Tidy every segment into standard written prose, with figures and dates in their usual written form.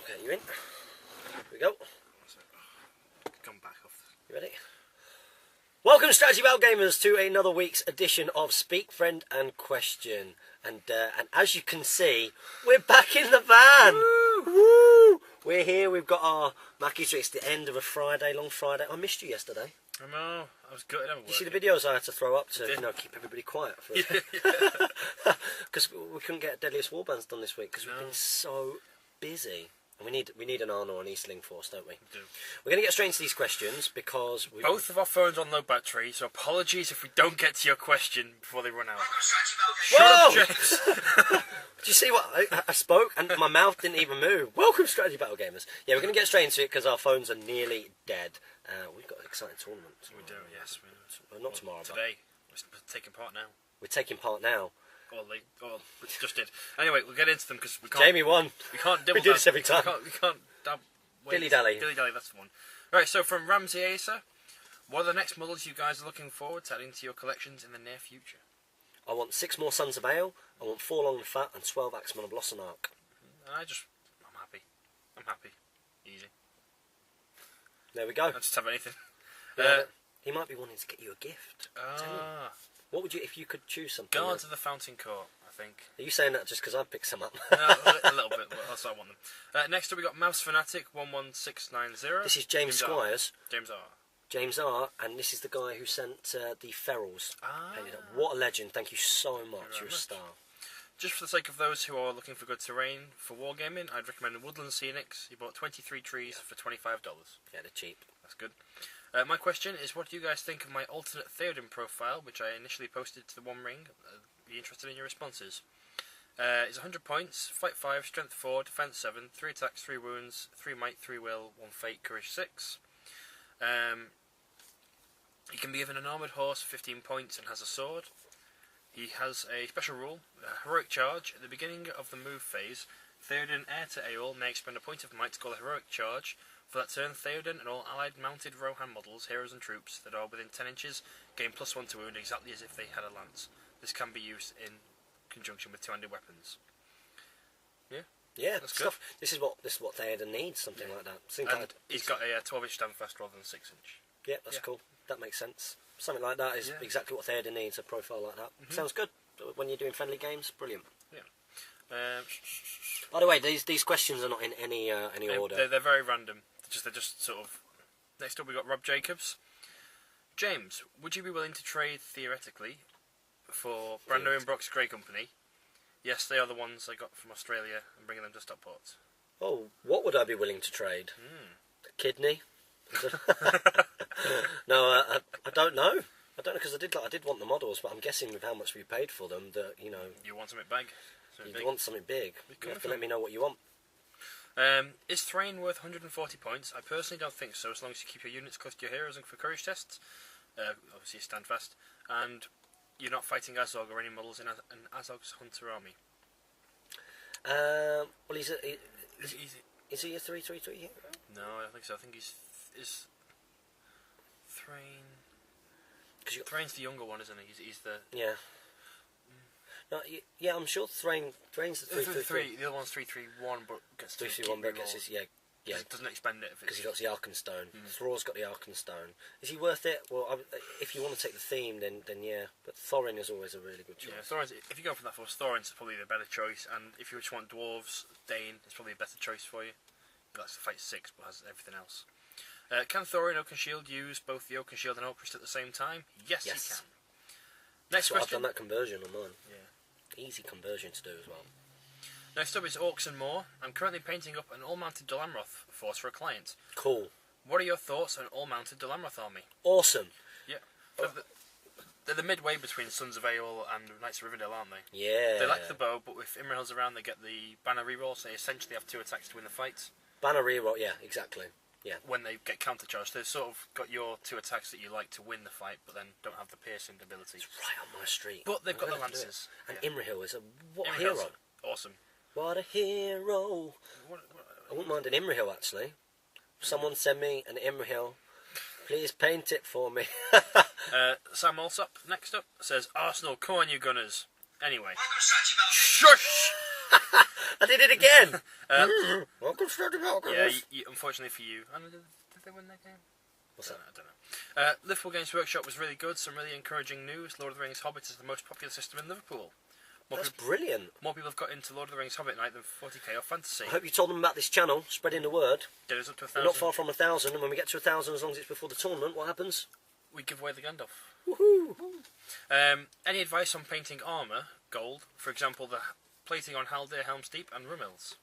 Okay, you in? Here we go. Come back off. You ready? Welcome, Strategy Battle Gamers, to another week's edition of Speak, Friend and Question. And as you can see, we're back in the van. Woo! Woo! We're here. We've got our Mackie. So it's the end of a Friday, long Friday. I missed you yesterday. I know. I was gutted. Did you see the videos I had to throw up to keep everybody quiet for because we couldn't get Deadliest Warbands done this week because we've been so busy. And we need an Arno on East Link Force, don't we? We do. We're going to get straight into these questions because both of our phones on low battery, so apologies if we don't get to your question before they run out. Shut up, James! Did you see what I spoke and my mouth didn't even move? Welcome, Strategy Battle Gamers. Yeah, we're going to get straight into it because our phones are nearly dead. We've got an exciting tournament. We do, yes. Well, not tomorrow. Today. We're taking part now. We're taking part now. We just did. Anyway, we'll get into them because we can't. Jamie won. We can't double. We do this every time. We can't Dilly dally. Dilly dally. That's the one. Right. So from Ramsey Asa, what are the next models you guys are looking forward to adding to your collections in the near future? I want 6 more Sons of Ale. I want 4 Long and Fat and 12 Axemen of Blossom Arc. I'm happy. I'm happy. Easy. There we go. I'll just have anything. He might be wanting to get you a gift. What would you, if you could choose something? Guards of the Fountain Court, I think. Are you saying that just because I picked some up? A little bit, but also I want them. Next up we got Mouse Fanatic 11690. This is James Squires. James R. James R. And this is the guy who sent the Ferals. What a legend. Thank you so much. You're a star. Just for the sake of those who are looking for good terrain for wargaming, I'd recommend Woodland Scenics. He bought 23 trees for $25. Yeah, they're cheap. That's good. My question is, what do you guys think of my alternate Theoden profile, which I initially posted to the One Ring? Be interested in your responses. It's 100 points, Fight 5, Strength 4, Defense 7, 3 attacks, 3 wounds, 3 might, 3 will, 1 fate, Courage 6. He can be given an armoured horse for 15 points and has a sword. He has a special rule, Heroic Charge. At the beginning of the move phase, Theoden, heir to Eorl, may expend a point of might to call a Heroic Charge. For that turn, Theoden and all allied mounted Rohan models, heroes and troops that are within 10 inches gain +1 to wound exactly as if they had a lance. This can be used in conjunction with two-handed weapons. Yeah, that's good. This is what Theoden needs, something like that. And he's got a 12-inch standfast rather than 6-inch. Yeah, that's cool. That makes sense. Something like that is exactly what Theoden needs, a profile like that. Sounds good. When you're doing friendly games, brilliant. Yeah. By the way, these questions are not in any order. They're very random. They're just sort of... Next up we got Rob Jacobs. James, would you be willing to trade, theoretically, for Brando and Brock's Grey Company? Yes, they are the ones I got from Australia and bringing them to Stockport. Oh, what would I be willing to trade? A kidney? No, I don't know. I don't know because I did want the models, but I'm guessing with how much we paid for them that you want something big. You want something big. You have to let me know what you want. Is Thrain worth 140 points? I personally don't think so, as long as you keep your units close to your heroes and for courage tests. Obviously, stand fast. And you're not fighting Azog or any models in an Azog's Hunter army. Well, is he a 3/3/3 hero? No, I don't think so. I think he's Thrain. Thrain's the younger one, isn't he? He's the... Yeah. No, yeah, I'm sure Thrain's the 3/3/3. The other one's 3/3/1, but gets 3/3/1, but gets his It doesn't expend it because he got the Arkenstone. Thror's got the Arkenstone. Is he worth it? Well, if you want to take the theme, then yeah. But Thorin is always a really good choice. Yeah, Thorin's, if you go for that force, Thorin's probably the better choice. And if you just want dwarves, Dane is probably a better choice for you. That's fight 6, but has everything else. Can Thorin Oakenshield use both the Oakenshield and Oakrest at the same time? Yes, he can. Next question. I've done that conversion on mine. Yeah. Easy conversion to do as well. Next up is Orcs and More. I'm currently painting up an all-mounted Dalamroth force for a client. Cool. What are your thoughts on an all-mounted Dalamroth army? Awesome. Yeah. They're the midway between Sons of Eorl and Knights of Rivendell, aren't they? Yeah. They lack the bow, but if Imrahil's around, they get the banner reroll, so they essentially have 2 attacks to win the fight. Banner reroll, yeah, exactly. Yeah. When they get countercharged, they've sort of got your 2 attacks that you like to win the fight, but then don't have the piercing ability. It's right on my street. But they've got the lances. And Imrahil is what a hero. Awesome. What a hero. I wouldn't mind an Imrahil, actually. Someone send me an Imrahil. Please paint it for me. Sam Alsop, next up, says, Arsenal, come on you Gunners. Anyway. Shush! I did it again. Welcome to Stardew Valley Gamers. Yeah, unfortunately for you. I don't know, did they win that game? What's that? I don't know. Liverpool Games Workshop was really good. Some really encouraging news. Lord of the Rings Hobbit is the most popular system in Liverpool. That's brilliant. More people have got into Lord of the Rings Hobbit Night than 40k or Fantasy. I hope you told them about this channel, spreading the word. Get us up to 1,000. We're not far from 1,000, and when we get to 1,000, as long as it's before the tournament, what happens? We give away the Gandalf. Woohoo! Any advice on painting armour gold? For example, the plating on Haldir, Helm's Deep and Rumil's.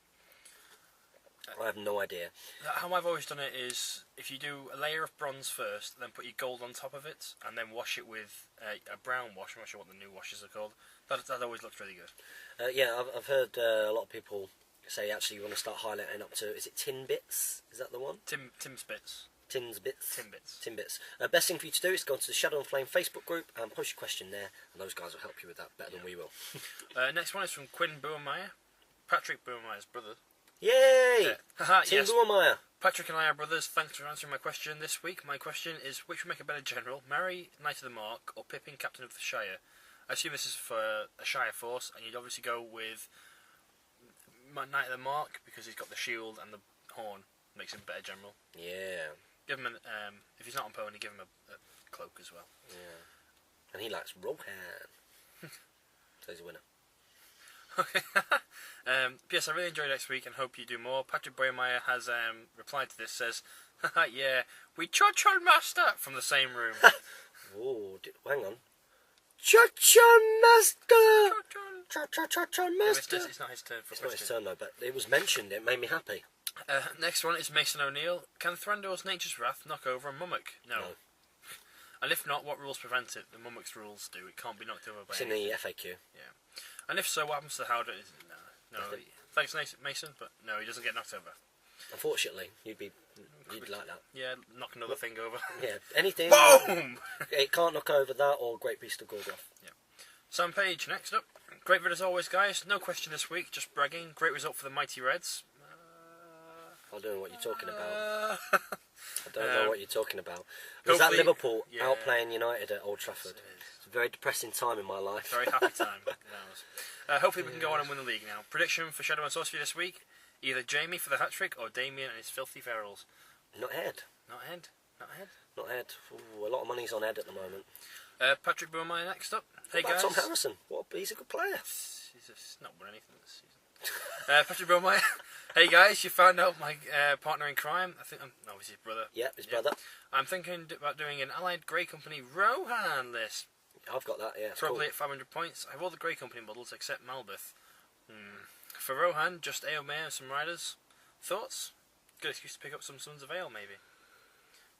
I have no idea. How I've always done it is, if you do a layer of bronze first, then put your gold on top of it, and then wash it with a brown wash. I'm not sure what the new washes are called. That always looks really good. Yeah, I've heard a lot of people say actually you want to start highlighting up to, is it tin bits? Is that the one? Tim Spitz. Tins bits? Tin bits. Tin bits. Best thing for you to do is go to the Shadow and Flame Facebook group and post your question there, and those guys will help you with that better than we will. Next one is from Quinn Boermeyer, Patrick Boermeyer's brother. Yay! Tim Yes. Boermeyer. Patrick and I are brothers. Thanks for answering my question this week. My question is, which would make a better general, Merry, Knight of the Mark, or Pippin, Captain of the Shire? I assume this is for a Shire force, and you'd obviously go with Knight of the Mark because he's got the shield and the horn. Makes him a better general. Yeah. Give him if he's not on pony, give him a cloak as well. Yeah. And he likes Rohan. So he's a winner. Okay. P.S. I really enjoyed next week and hope you do more. Patrick Boermeyer has replied to this, says, yeah, we Chon Master from the same room. Oh, hang on. Chon Master! Chon Master! It's not his turn for It's a not question. his turn though, but it was mentioned, it made me happy. Next one is Mason O'Neill. Can Thranduil's Nature's Wrath knock over a Mummock? No. And if not, what rules prevent it? The Mummock's rules do. It can't be knocked over by It's in anything. the FAQ. Yeah. And if so, what happens to Howder? No. Thanks, Mason, but no, he doesn't get knocked over. Unfortunately, you'd like that. Yeah, knock another thing over. Yeah, anything. Boom! It can't knock over that or Great Beast of Gorgoth. Yeah. Sam Page, next up. Great vid as always, guys. No question this week, just bragging. Great result for the Mighty Reds. I don't know what you're talking about. I don't know what you're talking about. Was that hopefully- Liverpool yeah. outplaying United at Old Trafford? It's a very depressing time in my life. Very happy time. Hopefully we can go on and win the league now. Prediction for Shadow and Sorcery this week. Either Jamie for the hat-trick or Damien and his filthy ferals. Not Ed. Not Ed. Not Ed. Not Ed. Ooh, a lot of money's on Ed at the moment. Patrick Boermeyer next up. Hey What about guys. Tom Harrison? He's a good player. He's not won anything this season. Patrick Boermeyer. Hey guys, you found out my partner in crime. I think obviously his brother. Yeah, his brother. I'm thinking about doing an Allied Grey Company Rohan list. I've got that, yeah. It's Probably cool. at 500 points. I have all the Grey Company models except Malbeth. For Rohan, just Aomare and some riders. Thoughts? Good excuse to pick up some Sons of Ale, maybe.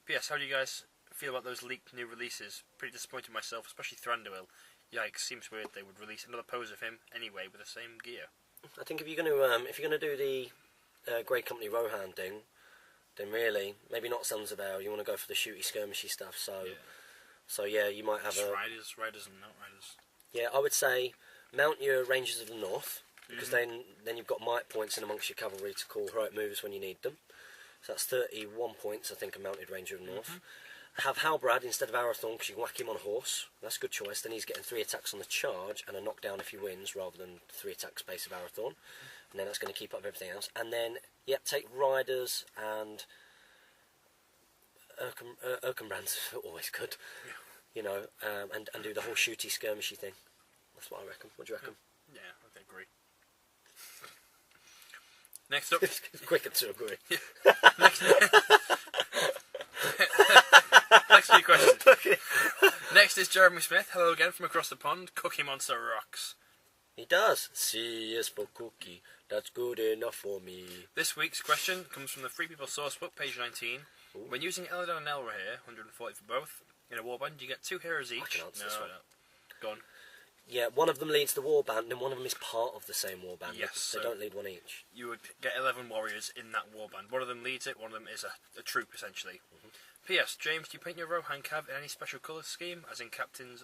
P.S. How do you guys feel about those leaked new releases? Pretty disappointed myself, especially Thranduil. Yikes, seems weird they would release another pose of him anyway with the same gear. I think if you're gonna do the Grey Company Rohan thing, then really maybe not Sons of Ale. You want to go for the shooty skirmishy stuff. So yeah, you might have Riders and Mount Riders. Yeah, I would say mount your Rangers of the North, because then you've got might points in amongst your cavalry to call heroic moves when you need them. So that's 31 points, I think, a mounted Ranger of the North. Have Halbrad instead of Arathorn, because you can whack him on a horse. That's a good choice. Then he's getting 3 attacks on the charge and a knockdown if he wins, rather than 3 attack space of Arathorn. And then that's going to keep up everything else. And then, take Riders and Erkenbrand's always good. Yeah. You know, and do the whole shooty skirmishy thing. That's what I reckon. What do you reckon? Yeah, I agree. Next up. It's quicker to agree. Next few questions. Next is Jeremy Smith. Hello again from across the pond. Cookie Monster rocks. He does. C is for cookie. That's good enough for me. This week's question comes from the Free People Sourcebook, page 19. Ooh. When using Eladon and Elrahir, 140 for both, in a warband, you get 2 heroes each. can answer this one. Go on. Yeah, one of them leads the warband, and one of them is part of the same warband. Yes, They so- don't lead one each. You would get 11 warriors in that warband. One of them leads it, one of them is a troop, essentially. P.S. James, do you paint your Rohan cav in any special colour scheme, as in captains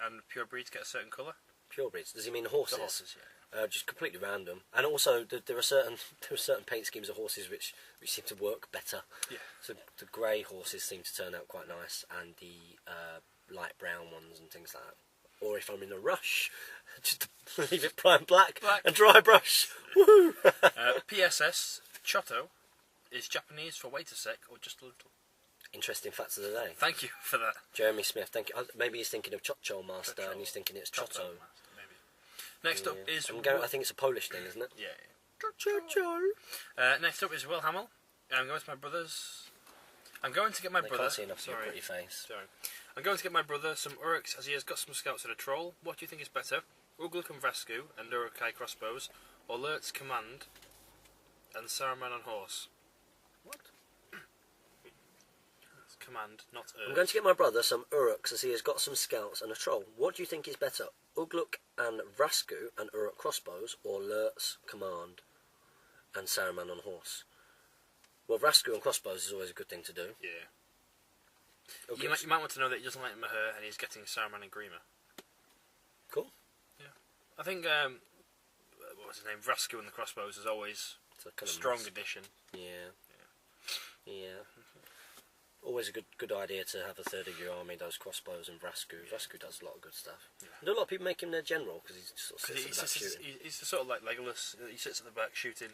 and pure breeds get a certain colour? Purebreds. Does he mean horses? The horses, yeah. Just completely random. And also, there are certain paint schemes of horses which seem to work better. Yeah. So the grey horses seem to turn out quite nice, and the light brown ones and things like that. or if I'm in a rush, just leave it prime black, Black. and dry brush. Woo! PSS Chotto is Japanese for wait a sec or just a little. Interesting facts of the day. Thank you for that. Jeremy Smith, thank you. Maybe he's thinking of Chocho Master and he's thinking it's Chotto. Maybe. Next up is... I think it's a Polish thing, isn't it? Yeah. Chocho. Next up is Will Hamill. I'm going to my brother's... I'm going to get my brother... Can't see enough of your pretty face. Sorry. I'm going to get my brother some Uruks as he has got some scouts and a troll. What do you think is better? Ugluk and Vrasku and Urukai crossbows, or Lurt's Command and Saruman on horse? What? It's Command, not Ur. I'm going to get my brother some Uruks as he has got some scouts and a troll. What do you think is better? Ugluk and Vrasku and Uruk crossbows, or Lurt's Command and Saruman on horse? Well, Vrasku and crossbows is always a good thing to do. Yeah. Okay. You might want to know that he doesn't like Maher and he's getting Saruman and Grima. Cool. Yeah. I think, what was his name? Vrasku and the crossbows is always It's a kind of strong must. addition. Yeah. Always a good idea to have a third of your army, those crossbows and Vrasku. Vrasku does a lot of good stuff. Yeah. I know a lot of people make him their general because he sort of sits at the back shooting. He's sort of like Legolas. He sits at the back shooting.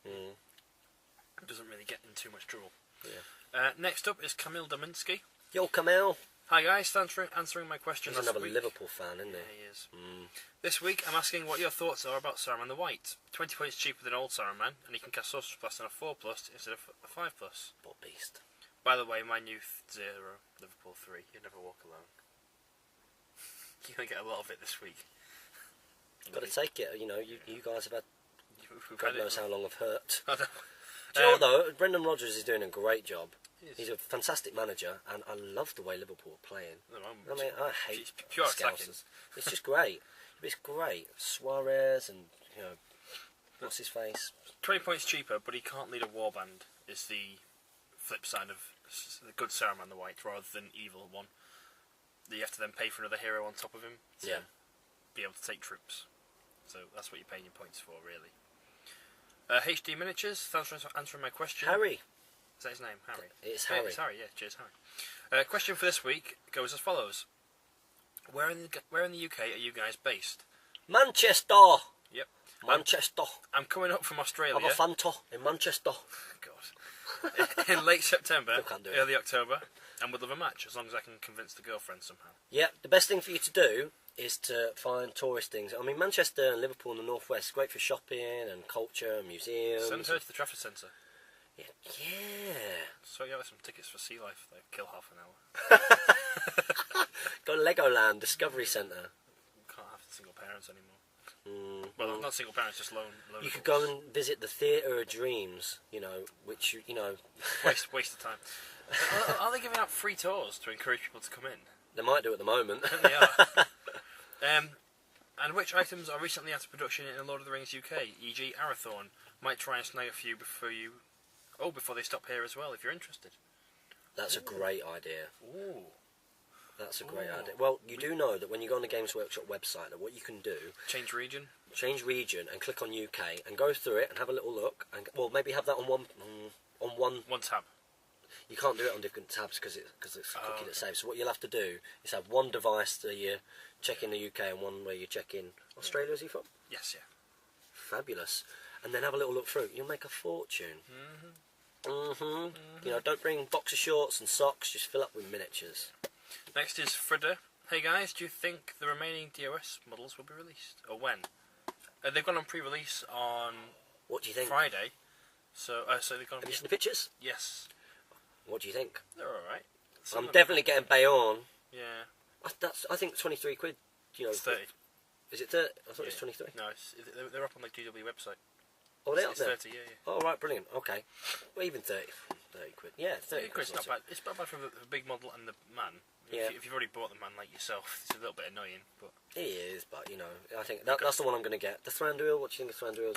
Mm. Doesn't really get in too much trouble. Yeah. Next up is Kamil Dominski. Yo, Kamel. Hi guys, thanks for answering my question He's last another week. Liverpool fan, isn't Yeah, he? he is. Mm. This week I'm asking what your thoughts are about Saruman the White. 20 points cheaper than old Saruman, and he can cast Sorcerer's Blast on a 4+ instead of a 5+. What beast. By the way, Man Youth 0, Liverpool 3. You never walk alone. You're going to get a lot of it this week. You've got to take it. You know, you guys have had God knows how long of hurt. I don't, Do you know what though? Brendan Rodgers is doing a great job. He is. He's a fantastic manager, and I love the way Liverpool are playing. at the moment, I mean, I hate it's pure attacking. Scousers. It's just great. It's great. Suarez and, you know, what's his face? 20 points cheaper, but he can't lead a warband, is the flip side of the good Saruman the White, rather than evil one. That you have to then pay for another hero on top of him to be able to take troops. So that's what you're paying your points for, really. HD Miniatures, thanks for answering my question. Harry. Is that his name? Harry. It's Yeah, Harry. it's Harry, yeah. Cheers, Harry. Question for this week goes as follows. Where in the UK are you guys based? Manchester. Yep. Manchester. I'm coming up from Australia. I'm a Fanta in Manchester. God. In late September, Still can't do it. early October, and would love a match, as long as I can convince the girlfriend somehow. Yeah, the best thing for you to do is to find tourist things. I mean, Manchester and Liverpool in the northwest is great for shopping and culture and museums. Send her to the Trafford Centre. Yeah. So you have some tickets for Sea Life. They kill half an hour. Go to Legoland Discovery Centre. Can't have single parents anymore. Well, Not single parents, just lone. You could go and visit the Theatre of Dreams, you know, which, you know... waste of time. Are they giving out free tours to encourage people to come in? They might do at the moment. I think they are. And which items are recently out of production in Lord of the Rings UK, e.g. Arathorn? Might try and snag a few before they stop here as well, if you're interested. That's a great idea. Ooh. That's a great idea. Well, you do know that when you go on the Games Workshop website, that what you can do... Change region and click on UK and go through it and have a little look. And well, maybe have that on one tab. You can't do it on different tabs because it's a cookie that saves. So what you'll have to do is have one device that you check in the UK and one where you check in Australia. Is he from? Yes, yeah. Fabulous. And then have a little look through. You'll make a fortune. You know, don't bring boxer shorts and socks. Just fill up with miniatures. Next is Frida. Hey guys, do you think the remaining DOS models will be released? Or when? They've gone on pre-release on What do you think? Friday. So they've gone on... Have you seen the pictures? Yes. What do you think? They're alright. I'm definitely getting Bayonne. Yeah. I think 23 quid. You know, It's 30. Is it 30? I thought it was 23. No, they're up on the GW website. Oh, they're up It's there. 30, yeah. Oh, right, brilliant. Okay. Well, even 30 quid. Yeah, 30 quid. It's not bad. It's not bad for the big model and the man. Yeah. If you've already bought the man like yourself, it's a little bit annoying. But It is, but you know, I think that's the one I'm going to get. The Thranduil. What do you think of Thranduil?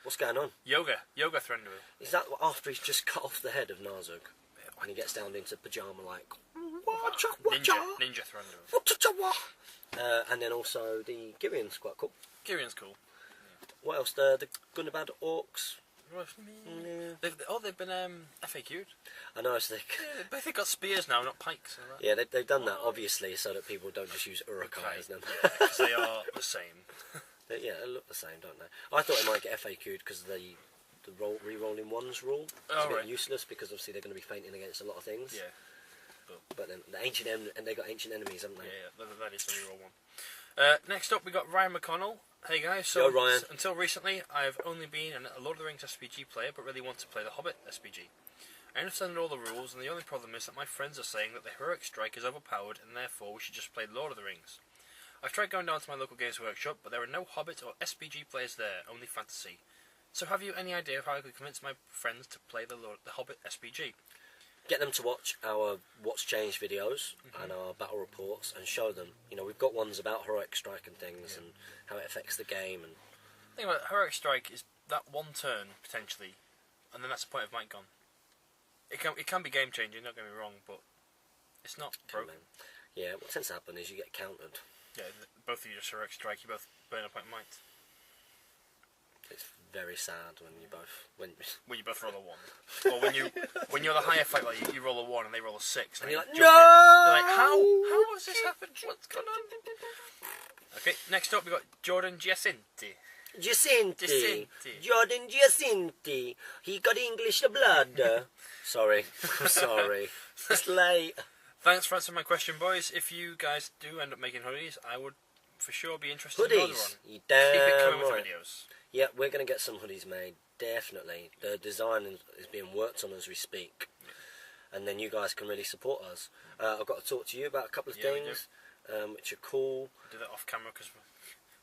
What's going on? Yoga Thranduil. Is that after he's just cut off the head of Narzug and he gets down into pyjama like Ninja Thranduil. and then also the Girian's quite cool. Kieran's cool. What else? The Gundabad Orcs. They've been FAQ'd. I know, so Yeah, but they've got spears now, not pikes. And that. yeah, they've done that obviously so that people don't just use Urukai as them. Yeah, 'cause they are the same. Yeah, they look the same, don't they? I thought it might get FAQ'd because the re-rolling ones rule is a bit useless because obviously they're going to be fainting against a lot of things. Yeah. But then the ancient and they got ancient enemies, haven't they? Yeah, that is the reroll one. Next up, we got Ryan McConnell. Hey guys, so Yo, Ryan. Until recently, I've only been a Lord of the Rings SBG player, but really want to play the Hobbit SBG. I understand all the rules, and the only problem is that my friends are saying that the heroic strike is overpowered, and therefore we should just play Lord of the Rings. I've tried going down to my local games workshop, but there are no Hobbit or SBG players there, only fantasy. So have you any idea of how I could convince my friends to play the Hobbit SBG? Get them to watch our What's Changed videos and our battle reports and show them. You know, we've got ones about heroic strike and things and how it affects the game. And the thing about heroic strike is that one turn potentially, and then that's the point of might gone. It can be game changing. Don't get me wrong, but it's not broken. Yeah, what tends to happen is you get countered. Yeah, both of you just heroic strike. You both burn a point of might. It's very sad when you both roll a 1, or when you're the higher fight, like you roll a 1 and they roll a 6, and you're like, no! You're like, how has this happened? What's going on? Okay, next up we got Jordan Giacinti. Jordan Giacinti. He got English blood. Sorry. It's late. Thanks for answering my question, boys. If you guys do end up making hoodies, I would for sure be interested in another one. You Keep it damn coming with right. videos. Yeah, we're going to get some hoodies made, definitely. The design is being worked on as we speak. And then you guys can really support us. I've got to talk to you about a couple of things which are cool. We'll do that off camera because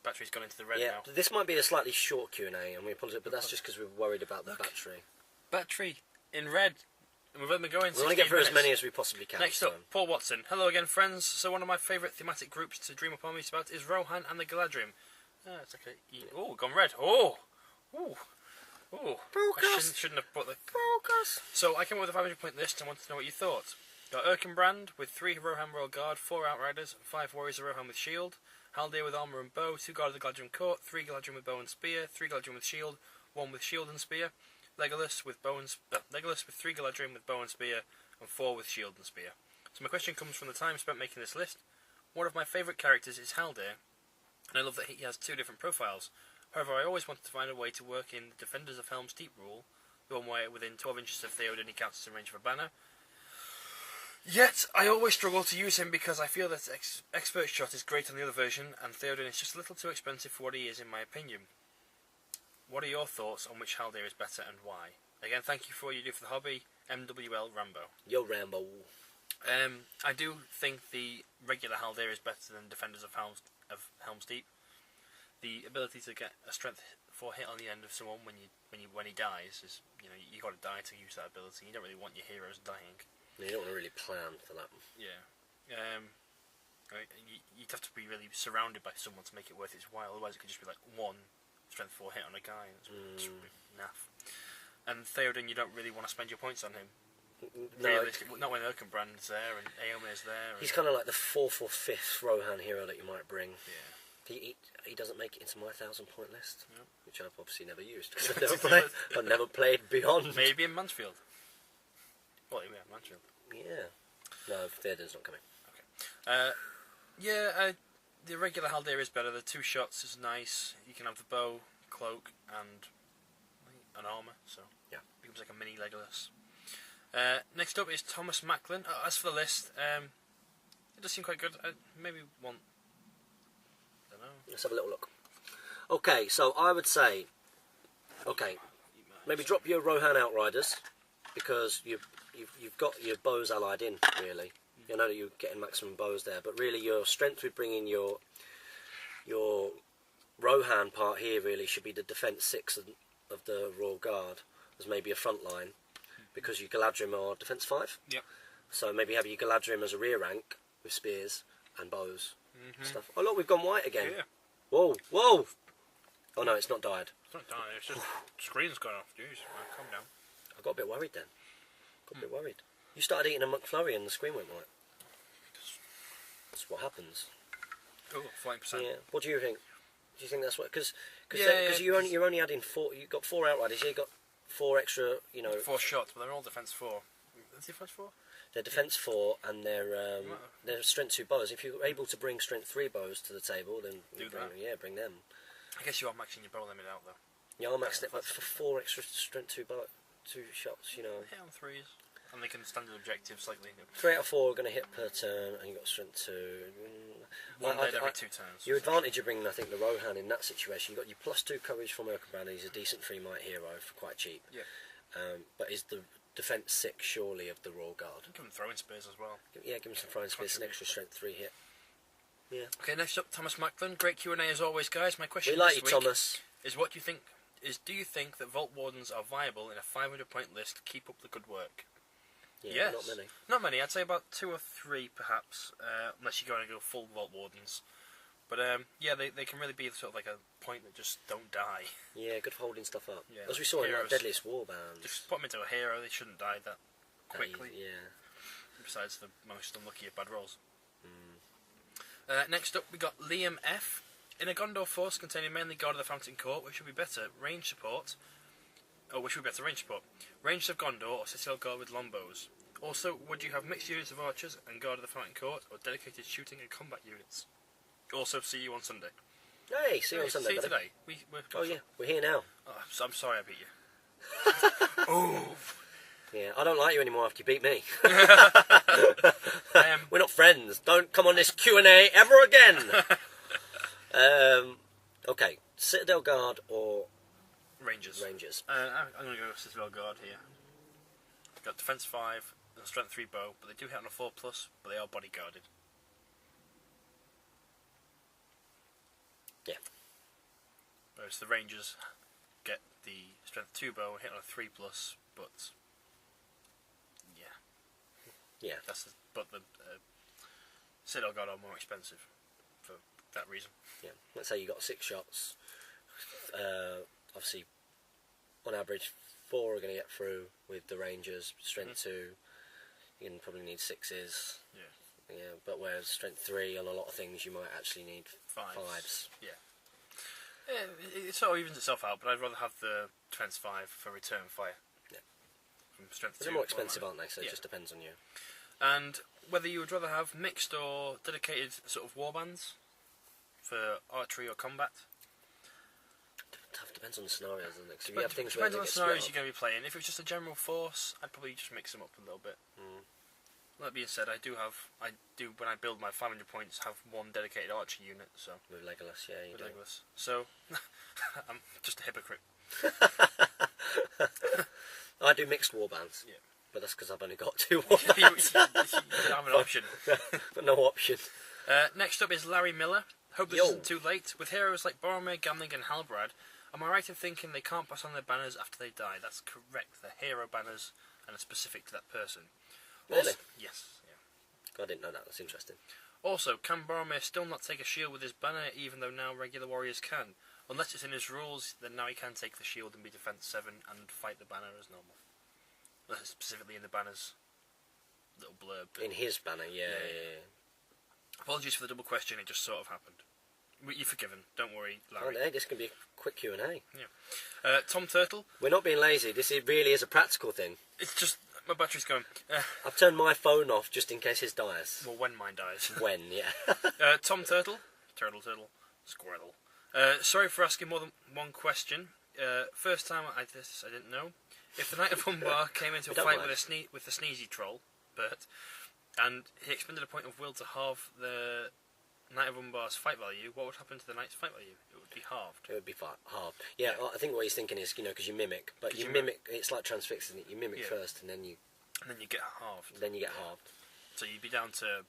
battery's gone into the red now. This might be a slightly short Q&A, and we apologise, but that's just because we're worried about the battery. Battery in red. And we've only been going. We want to get through as many as we possibly can. Next up, Paul Watson. Hello again, friends. So one of my favourite thematic groups to dream upon me about is Rohan and the Galadrim. It's okay. Oh, gone red. Oh. Focus. I shouldn't have put the... Focus. So I came up with a 500-point list and wanted to know what you thought. Got Erkenbrand with 3 Rohan Royal Guard, 4 Outriders, 5 Warriors of Rohan with Shield, Haldir with Armour and Bow, 2 Guard of the Galadrim Court, 3 Galadrim with Bow and Spear, 3 Galadrim with Shield, 1 with Shield and Spear, Legolas with 3 Galadrim with Bow and Spear, and 4 with Shield and Spear. So my question comes from the time spent making this list. One of my favourite characters is Haldir, and I love that he has 2 different profiles. However, I always wanted to find a way to work in the Defenders of Helm's Deep rule, the one where within 12 inches of Theoden he counts as in range of a banner. Yet, I always struggle to use him because I feel that Expert Shot is great on the other version, and Theoden is just a little too expensive for what he is in my opinion. What are your thoughts on which Haldir is better and why? Again, thank you for what you do for the hobby, MWL Rambo. Yo, Rambo. I do think the regular Haldir is better than Defenders of Helm's Deep. The ability to get a strength 4 hit on the end of someone when he dies is, you got to die to use that ability. You don't really want your heroes dying. You don't want to really plan for that. Yeah. You'd have to be really surrounded by someone to make it worth its while. Otherwise, it could just be like 1 strength 4 hit on a guy. And it's naff. And Theoden, you don't really want to spend your points on him. No, not when Erkenbrand's there and Eomer's there. He's kind of like the 4th or 5th Rohan hero that you might bring. Yeah. He doesn't make it into my 1,000-point list, which I've obviously never used. I've never played Beyond. Maybe in Mansfield. Well, yeah, Mansfield. Yeah. No, Theoden's not coming. Okay. The regular Haldir is better. The 2 shots is nice. You can have the bow, cloak, and an armour. So yeah, becomes like a mini Legolas. Next up is Thomas Macklin. As for the list, it does seem quite good. Maybe one. I don't know. Let's have a little look. Okay, so I would say, maybe drop your Rohan Outriders because you've got your bows allied in really. You know that you're getting maximum bows there, but really your strength with bringing your Rohan part here really should be the defence 6 of the Royal Guard as maybe a front line, because your Galadrim are defence 5. Yep. So maybe have your Galadrim as a rear rank with spears and bows and stuff. Oh look, we've gone white again. Yeah. Whoa! Oh no, it's not died. It's not dying. It's just screen's gone off. Jeez, man, calm down. I got a bit worried then. Got a bit worried. You started eating a McFlurry and the screen went white. That's what happens. Oh, 40%. Yeah. What do you think? Do you think that's what? Because Yeah, you're only adding 4. You've got 4 Outriders. You got 4 extra, you know... 4 shots, but they're all defense 4. Is defense 4? They're defense 4, and they're strength 2 bows. If you're able to bring strength 3 bows to the table, then bring them. I guess you are maxing your bow limit out, though. Yeah, I'll max it for 4 extra strength 2 shots, you know. Hit on 3s. And they can stand an objective slightly. 3 out of 4 are going to hit per turn, and you've got strength 2. One dead every 2 turns. Your advantage of bringing, I think, the Rohan in that situation, you've got your +2 courage from Urkenbrand, he's a decent 3-might hero for quite cheap. Yeah. But is the defense 6 surely of the Royal Guard? Give him throwing spears as well. Yeah, give him some throwing spears, an extra strength 3 hit. Yeah. Okay, next up, Thomas Macklin. Great Q&A as always, guys. My question we like this you, week Thomas. Is what do you think? Do you think that Vault Wardens are viable in a 500-point list to keep up the good work? Yeah, yes. Not many. Not many. I'd say about 2 or 3, perhaps, unless you're going to go full Vault Wardens. But yeah, they can really be sort of like a point that just don't die. Yeah, good for holding stuff up. Yeah, as we saw in like Deadliest Warband. Just put them into a hero. They shouldn't die that quickly. Yeah. Besides the most unlucky of bad rolls. Next up, we got Liam F. In a Gondor force containing mainly Guard of the Fountain Court, which would be better range support? Oh, which would be better range support? Ranged of Gondor or Citadel Guard with longbows? Also, would you have mixed units of archers and Guard of the Fountain Court, or dedicated shooting and combat units? Also, see you on Sunday. Hey, see you on Sunday, see you buddy. today. We're here now. Oh, I'm sorry I beat you. Oh. Yeah, I don't like you anymore after you beat me. I am. We're not friends. Don't come on this Q&A ever again. Okay, Citadel Guard or Rangers. I'm going to go Citadel Guard here. Got defense 5 and strength 3 bow, but they do hit on a 4+, but they are bodyguarded. Yeah. Whereas the Rangers get the strength 2 bow and hit on a 3+, but yeah. But the Citadel Guard are more expensive for that reason. Yeah. Let's say you got 6 shots. Obviously, on average, 4 are going to get through with the Rangers. Strength 2, you can probably need 6s. Yeah. Yeah. But whereas strength 3 on a lot of things, you might actually need 5s. Yeah. Yeah, it sort of evens itself out, but I'd rather have the defense 5 for return fire. Yeah. From strength 2. They're more expensive, aren't they? So it just depends on you. And whether you would rather have mixed or dedicated sort of warbands for archery or combat. Depends on the scenarios, doesn't it? 'Cause if you But have things depends where on the they get scenarios split you're going to be playing. If it was just a general force, I'd probably just mix them up a little bit. That being said, I do when I build my 500 points, have one dedicated archer unit. So with Legolas, yeah, you do. Legolas. So I'm just a hypocrite. I do mixed warbands. Yeah. But that's because I've only got 2 warbands. you have an option. But no option. Next up is Larry Miller. Hope this isn't too late. With heroes like Boromir, Gamling and Halbrand, am I right in thinking they can't pass on their banners after they die? That's correct. They're hero banners and are specific to that person. Really? Also, yes. Yeah. I didn't know that. That's interesting. Also, can Boromir still not take a shield with his banner, even though now regular warriors can? Unless it's in his rules, then now he can take the shield and be defense 7 and fight the banner as normal. Specifically in the banner's little blurb. In his banner, yeah. Apologies for the double question, it just sort of happened. You're forgiven, don't worry, Larry. Oh, hey, this can be a quick Q&A. Yeah. Tom Turtle. We're not being lazy, really is a practical thing. It's just, my battery's going. I've turned my phone off just in case his dies. Well, when mine dies. When, yeah. Tom Turtle. Turtle. Squirtle. Sorry for asking more than one question. First time I didn't know. If the Knight of Umbar came into a fight with the Sneezy Troll, Bert, and he expended a point of will to halve the Knight of Umbar's fight value, what would happen to the Knight's fight value? It would be halved. It would be halved. Yeah, I think what he's thinking is, because you mimic, but you mimic, it's like transfix, isn't it? You mimic first, and then you get halved. Then you get halved. So you'd be down to,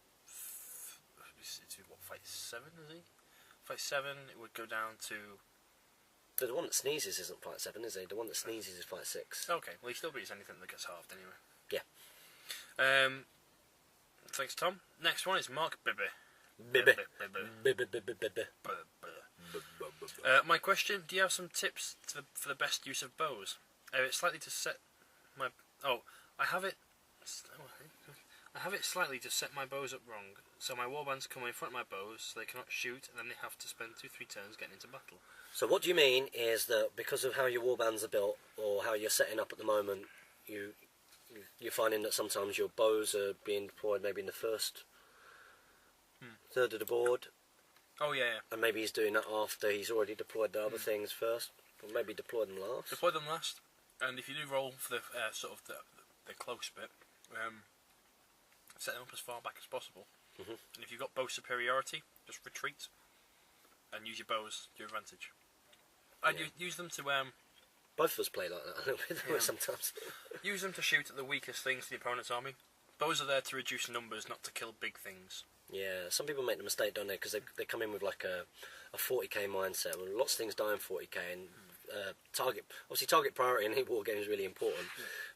fight 7, is he? Fight 7, it would go down to... The one that sneezes isn't fight 7, is he? The one that sneezes is fight 6. Okay, well he still beats anything that gets halved anyway. Yeah. Thanks, Tom. Next one is Mark Bibby. My question: do you have some tips for the best use of bows? Slightly to set my I have it slightly to set my bows up wrong, so my warbands come in front of my bows, so they cannot shoot, and then they have to spend 2-3 turns getting into battle. So what do you mean is that because of how your warbands are built, or how you're setting up at the moment, you're finding that sometimes your bows are being deployed maybe in the first third of the board, Oh yeah. and maybe he's doing that after he's already deployed the other things first, or maybe deployed them last. Deploy them last, and if you do roll for the sort of the close bit, set them up as far back as possible. And if you've got bow superiority, just retreat and use your bows to your advantage. And use them to Both of us play like that a little bit sometimes. use them to shoot at the weakest things in the opponent's army. Bows are there to reduce numbers, not to kill big things. Yeah, some people make the mistake, don't they? Because they come in with like a 40k mindset. Well, lots of things die in 40k, and target priority in war games is really important.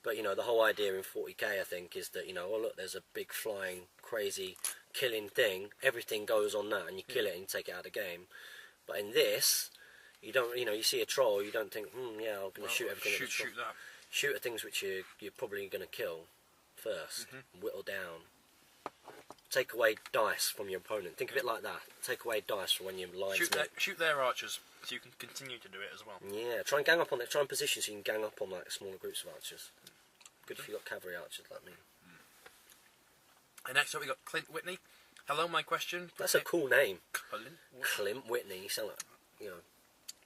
But you know, the whole idea in 40k, I think, is that oh look, there's a big flying, crazy, killing thing. Everything goes on that, and you kill it and you take it out of the game. But in this, you don't. You see a troll, you don't think, I'm going to shoot everything. Shoot that. Shoot at things which you're probably going to kill first. Whittle down. Take away dice from your opponent. Think of it like that. Take away dice from when your lines shoot their archers, so you can continue to do it as well. Yeah, try and gang up on it. Try and position so you can gang up on like smaller groups of archers. Good if you got cavalry archers like me. And next up we got Clint Whitney. Hello, my question. That's a cool name. Clint Whitney. You sound like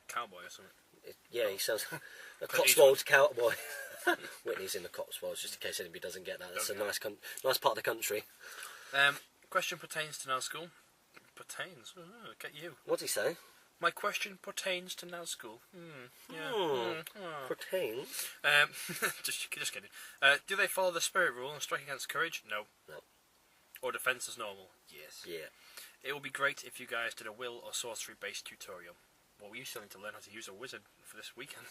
cowboy or something. He sounds a Cotswolds cowboy. Whitney's in the Cotswolds, just in case anybody doesn't get that. It's a nice part of the country. Question pertains to Nazgul. Pertains? Get you. What's he say? My question pertains to Nazgul. Pertains? Just kidding. Do they follow the spirit rule and strike against courage? No. No. Or defense as normal? Yes. Yeah. It would be great if you guys did a will or sorcery based tutorial. Well, we still need to learn how to use a wizard for this weekend.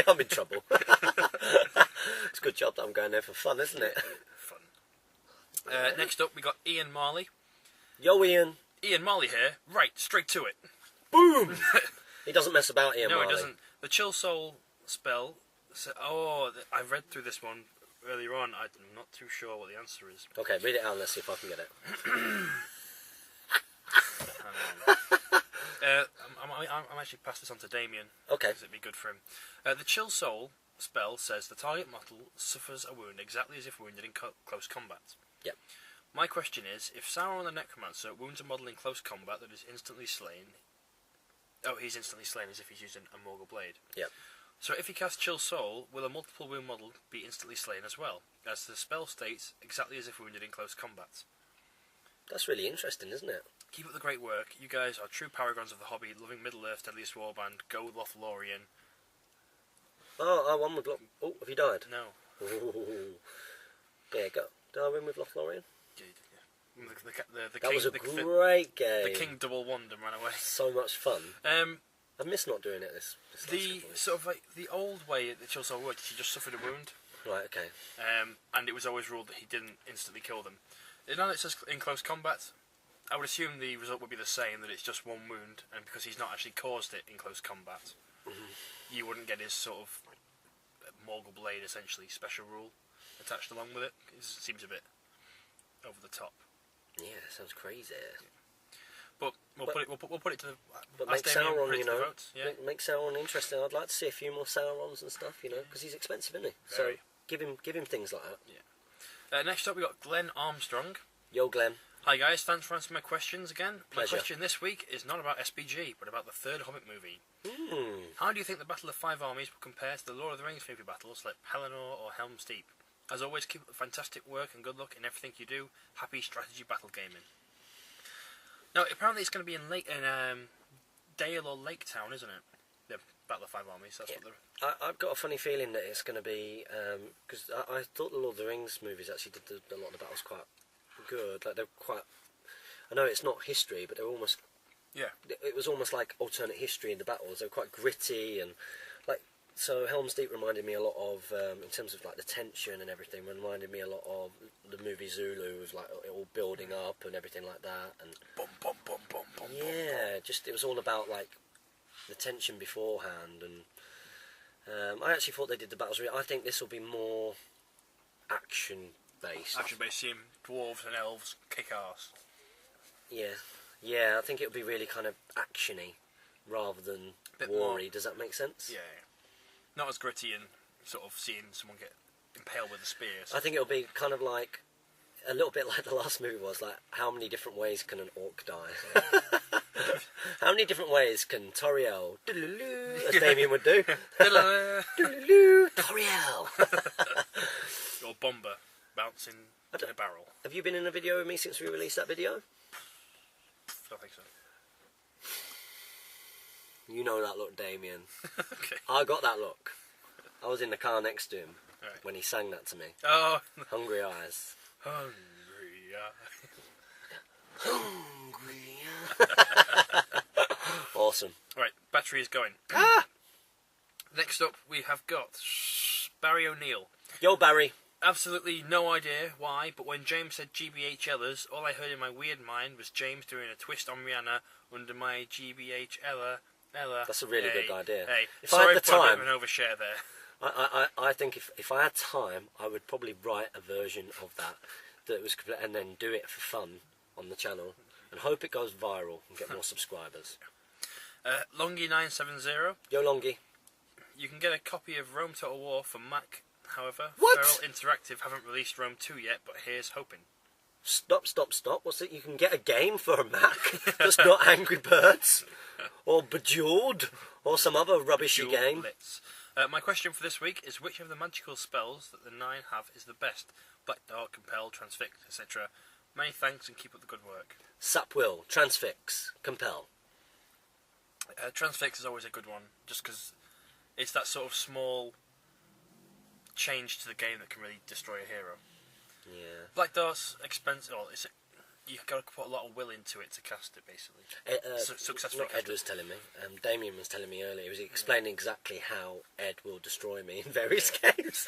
I'm in trouble. It's a good job that I'm going there for fun, isn't it? Fun. Next up, we got Ian Marley. Yo, Ian. Ian Marley here. Right, straight to it. Boom! He doesn't mess about, Ian Marley. No, he doesn't. The Chill Soul spell... I read through this one earlier on. I'm not too sure what the answer is. Okay, read it out and let's see if I can get it. I'm actually pass this on to Damien. Okay. Because it'd be good for him. The Chill Soul spell says the target model suffers a wound exactly as if wounded in close combat. Yep. My question is, if Sauron the Necromancer wounds a model in close combat that is instantly slain... Oh, he's instantly slain as if he's using a Morgul Blade. Yep. So if he casts Chill Soul, will a multiple wound model be instantly slain as well? As the spell states, exactly as if wounded in close combat. That's really interesting, isn't it? Keep up the great work. You guys are true paragons of the hobby, loving Middle-earth, Deadliest Warband, go Lothlorien. One with Oh, have you died? No. Ooh. Yeah, go. Did I win with Lothlorien? The That king, was a the, great game. The king double wand and ran away. So much fun. I miss not doing it this The sort of like the old way that Chill Soul worked, he just suffered a wound. Right, okay. And it was always ruled that he didn't instantly kill them. Now that it says in close combat, I would assume the result would be the same, that it's just one wound, and because he's not actually caused it in close combat, you wouldn't get his sort of Morgul Blade, essentially, special rule attached along with it. It seems a bit over the top. Yeah, that sounds crazy. But we'll put it to the... But make Sauron, votes, yeah. make Sauron interesting. I'd like to see a few more Saurons and stuff, because he's expensive, isn't he? Very. So give him things like that. Yeah. Next up, we got Glenn Armstrong. Yo, Glenn. Hi guys, thanks for answering my questions again. Pleasure. My question this week is not about SBG, but about the third Hobbit movie. Mm. How do you think the Battle of Five Armies will compare to the Lord of the Rings movie battles like Pelennor or Helm's Deep? As always, keep up the fantastic work and good luck in everything you do. Happy strategy battle gaming. Now, apparently it's going to be in Dale or Lake Town, isn't it? The Battle of Five Armies. That's what they're... I've got a funny feeling that it's going to be because I thought the Lord of the Rings movies actually did a lot of the battles quite good. Like they're quite. I know it's not history, but they're almost. Yeah. It was almost like alternate history in the battles. They were quite gritty and like. So Helm's Deep reminded me a lot of, in terms of like the tension and everything, reminded me a lot of the movie Zulu, with like it all building up and everything like that. And boom, boom, boom, boom, boom. Yeah, just it was all about like the tension beforehand, and I actually thought they did the battles really. I think this will be more action based. Action based, seeing dwarves and elves kick ass. Yeah, I think it'll be really kind of actiony rather than Bit war-y. more. Does that make sense? Yeah. Not as gritty and sort of seeing someone get impaled with a spear. I think it'll be kind of like a little bit like the last movie was, like how many different ways can an orc die? How many different ways can Toriel, as Damien would do, Toriel? Or Bomber bouncing in a barrel. Have you been in a video with me since we released that video? Don't think so. You know that look, Damien. Okay. I got that look. I was in the car next to him Right. when he sang that to me. Oh. Hungry eyes. Hungry eye. Hungry eyes. Awesome. Right, battery is going. Next up, we have got Barry O'Neill. Yo, Barry. Absolutely no idea why, but when James said GBHLers, all I heard in my weird mind was James doing a twist on Rihanna under my GBHLer. That's a really good idea. Hey, If I sorry had the for a bit time, of an overshare there. I think if I had time, I would probably write a version of that was complete, and then do it for fun on the channel, and hope it goes viral and get more subscribers. Longy970, Yo, Longy. you can get a copy of Rome Total War for Mac. However, What? Feral Interactive haven't released Rome 2 yet, but here's hoping. Stop. What's it? You can get a game for a Mac that's not Angry Birds or Bejeweled or some other rubbishy Dual game. Blitz. My question for this week is which of the magical spells that the 9 have is the best? Black Dart, Compel, Transfix, etc. Many thanks and keep up the good work. Sapwill, Transfix, Compel. Transfix is always a good one, just because it's that sort of small change to the game that can really destroy a hero. Yeah. Black Dart's expensive. Oh, you've got to put a lot of will into it to cast it, basically. Successfully Not Ed was telling me. Damien was telling me earlier. He was explaining exactly how Ed will destroy me in various games.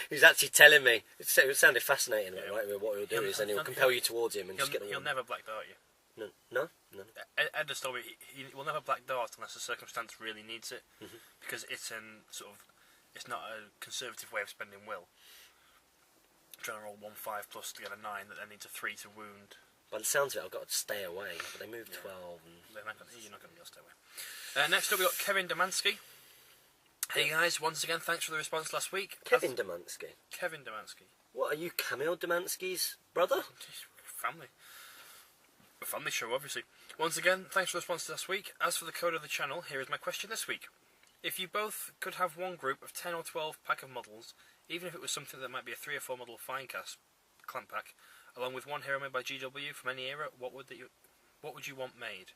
He's actually telling me. It sounded fascinating. Yeah. Right? What he'll do is then he'll compel you towards him and just get the He'll never Black Dart you. No. Ed has told me he will never Black Dart unless the circumstance really needs it, because it's it's not a conservative way of spending will. Trying to roll 1/5 plus to get a 9 that then needs a 3 to wound. By the sounds of it, I've got to stay away. But they moved 12. And... You're not going to be able to stay away. Next up, we got Kevin Demansky. Hey guys, once again, thanks for the response last week. Kevin Demansky. Kevin Demansky. What are you, Camille Demansky's brother? Family. A family show, obviously. Once again, thanks for the response last week. As for the code of the channel, here is my question this week. If you both could have one group of 10 or 12 pack of models, even if it was something that might be a 3 or 4 model Finecast clan pack, along with one hero made by GW from any era, what would you want made?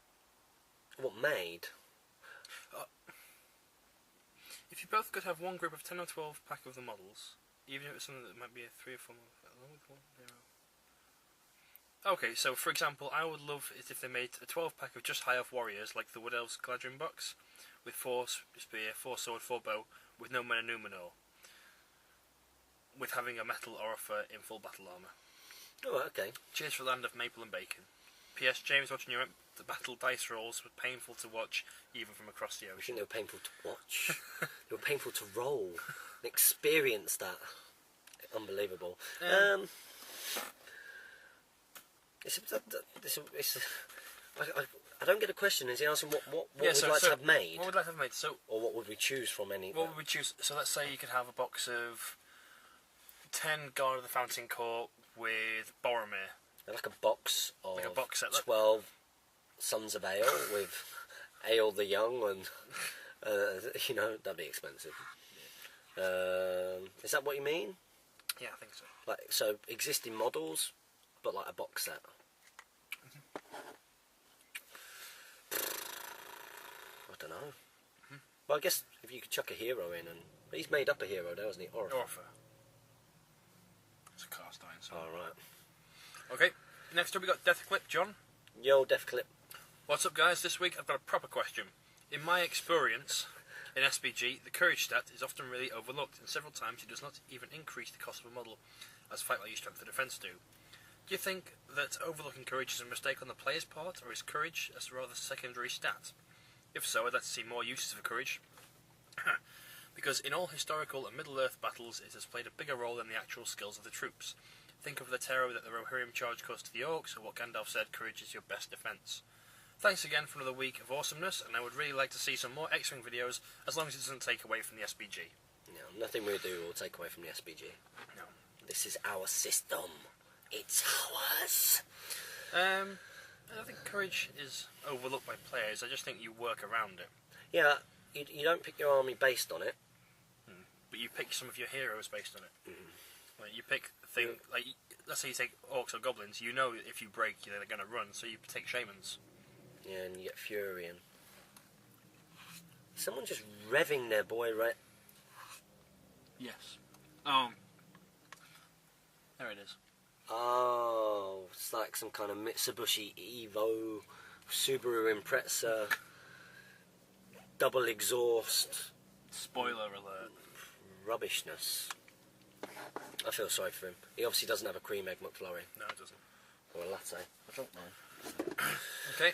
What made? If you both could have one group of 10 or 12 pack of the models, even if it was something that might be a 3 or 4 model, along with one hero. Okay, so for example, I would love it if they made a 12 pack of just high elf warriors like the Wood Elves Gladrin box, with 4 spear, 4 sword, 4 bow, with no mana Numenor, with having a metal Orifer in full battle armour. Oh, okay. Cheers for Land of Maple and Bacon. P.S. James, watching the battle dice rolls was painful to watch, even from across the I think ocean. they were painful to watch. They were painful to roll and experience that. Unbelievable. I don't get a question. Is he asking what we'd like to have made? What would like to have made? So, or what would we choose from any? what would we choose? So let's say you could have a box of 10 Guard of the Fountain Court with Boromir. Like a box of Like a box set. 12 Sons of Ale with Ale the Young, and that'd be expensive. Is that what you mean? Yeah, I think so. Like, so existing models, but like a box set. I don't know. Well, I guess if you could chuck a hero in, but he's made up a hero, though, hasn't he? Orifer. It's a cast iron. So. Alright. Okay. Next up, we got Death Clip John. Yo, Death Clip. What's up, guys? This week I've got a proper question. In my experience in SBG, the courage stat is often really overlooked, and several times it does not even increase the cost of a model, as fight value, strength, and defense do. Do you think that overlooking courage is a mistake on the player's part, or is courage a rather secondary stat? If so, I'd like to see more uses for courage. Because in all historical and Middle-earth battles, it has played a bigger role than the actual skills of the troops. Think of the terror that the Rohirrim charge caused to the orcs, or what Gandalf said, courage is your best defence. Thanks again for another week of awesomeness, and I would really like to see some more X-Wing videos, as long as it doesn't take away from the SBG. No, nothing we do will take away from the SBG. No. This is our system. It's ours. I think courage is overlooked by players. I just think you work around it. Yeah, you don't pick your army based on it. But you pick some of your heroes based on it. Mm. Like you pick like let's say you take orcs or goblins. You know if you break, they're going to run, so you take shamans. Yeah, and you get Furion. Someone just revving their boy right. Yes. There it is. Oh, it's like some kind of Mitsubishi Evo, Subaru Impreza, double exhaust. Spoiler alert. Rubbishness. I feel sorry for him. He obviously doesn't have a cream egg McFlurry. No, it doesn't. Or a latte. I don't know. Okay.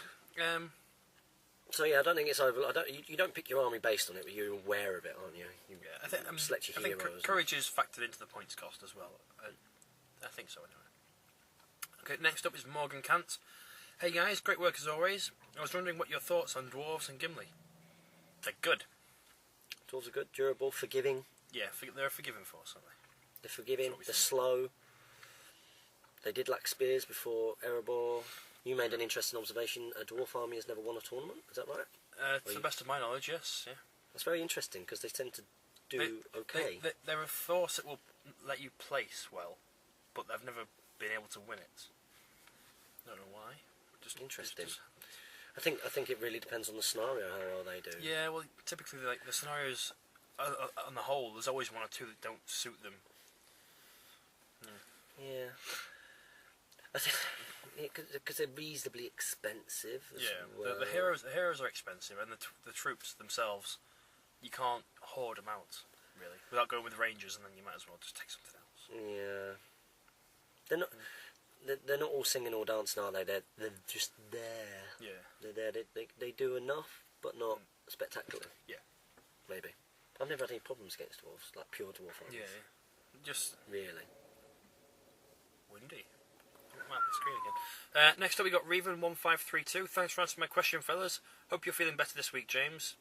So yeah, I don't think it's over. You don't pick your army based on it, but you're aware of it, aren't you? You I think select your I think heroes. courage is factored into the points cost as well. I think so anyway. Okay, next up is Morgan Kant. Hey guys, great work as always. I was wondering what your thoughts on dwarves and Gimli. They're good. Dwarves are good, durable, forgiving. Yeah, they're a forgiving force, aren't they? They're forgiving. They're think. slow. They did lack spears before Erebor. You made an interesting observation. A dwarf army has never won a tournament. Is that right? To the best of my knowledge, yes. Yeah. That's very interesting because they tend to do okay. They're a force that will let you place well, but they've never been able to win it. I don't know why. Just interesting. just- I think it really depends on the scenario how well they do. yeah, well, typically like the scenarios, on the whole, there's always one or two that don't suit them. Yeah. I think because they're reasonably expensive. As well. The heroes are expensive, and the troops themselves, you can't hoard them out really without going with rangers, and then you might as well just take something else. Yeah. They're not. They're not all singing or dancing, are they? They're just there. Yeah. They're there. They do enough, but not spectacular. Yeah. Maybe. I've never had any problems against dwarves, like pure dwarf armies. Yeah. Just Really. windy. Map the screen again. Next up, we got Reven1532. Thanks for answering my question, fellas. Hope you're feeling better this week, James.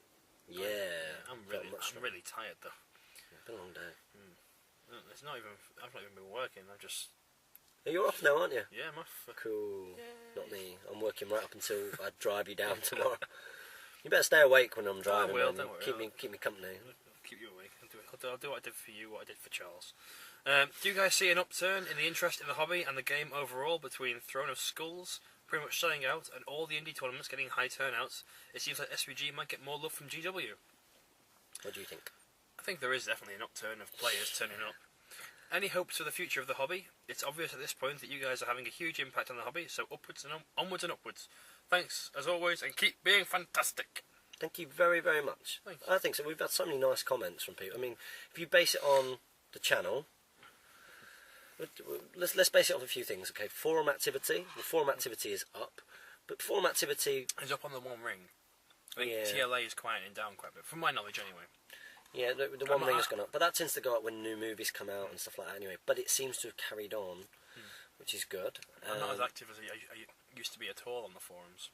Yeah. I'm Felt really tired though. It's been a long day. It's not even. I've not even been working. I've just. You're off now, aren't you? Yeah, I'm off. Cool. Yay. Not me. I'm working right up until I drive you down tomorrow. You better stay awake when I'm driving. I will. Man. Don't worry. Keep me company. I'll keep you awake. I'll do what I did for you, what I did for Charles. Do you guys see an upturn in the interest in the hobby and the game overall between Throne of Skulls pretty much selling out and all the indie tournaments getting high turnouts? It seems like SBG might get more love from GW. What do you think? I think there is definitely an upturn of players turning up. Any hopes for the future of the hobby? It's obvious at this point that you guys are having a huge impact on the hobby, so upwards and onwards and upwards. Thanks, as always, and keep being fantastic. Thank you very, very much. Thanks. I think so. We've had so many nice comments from people. I mean, if you base it on the channel, let's base it off a few things. Okay, forum activity. The forum activity is up, but forum activity It's up on the One Ring. I think Yeah. TLA is quieting down quite a bit, from my knowledge anyway. Yeah, the One Ring has gone up, but that tends to go up when new movies come out and stuff like that anyway. But it seems to have carried on, which is good. I'm not as active as I used to be at all on the forums.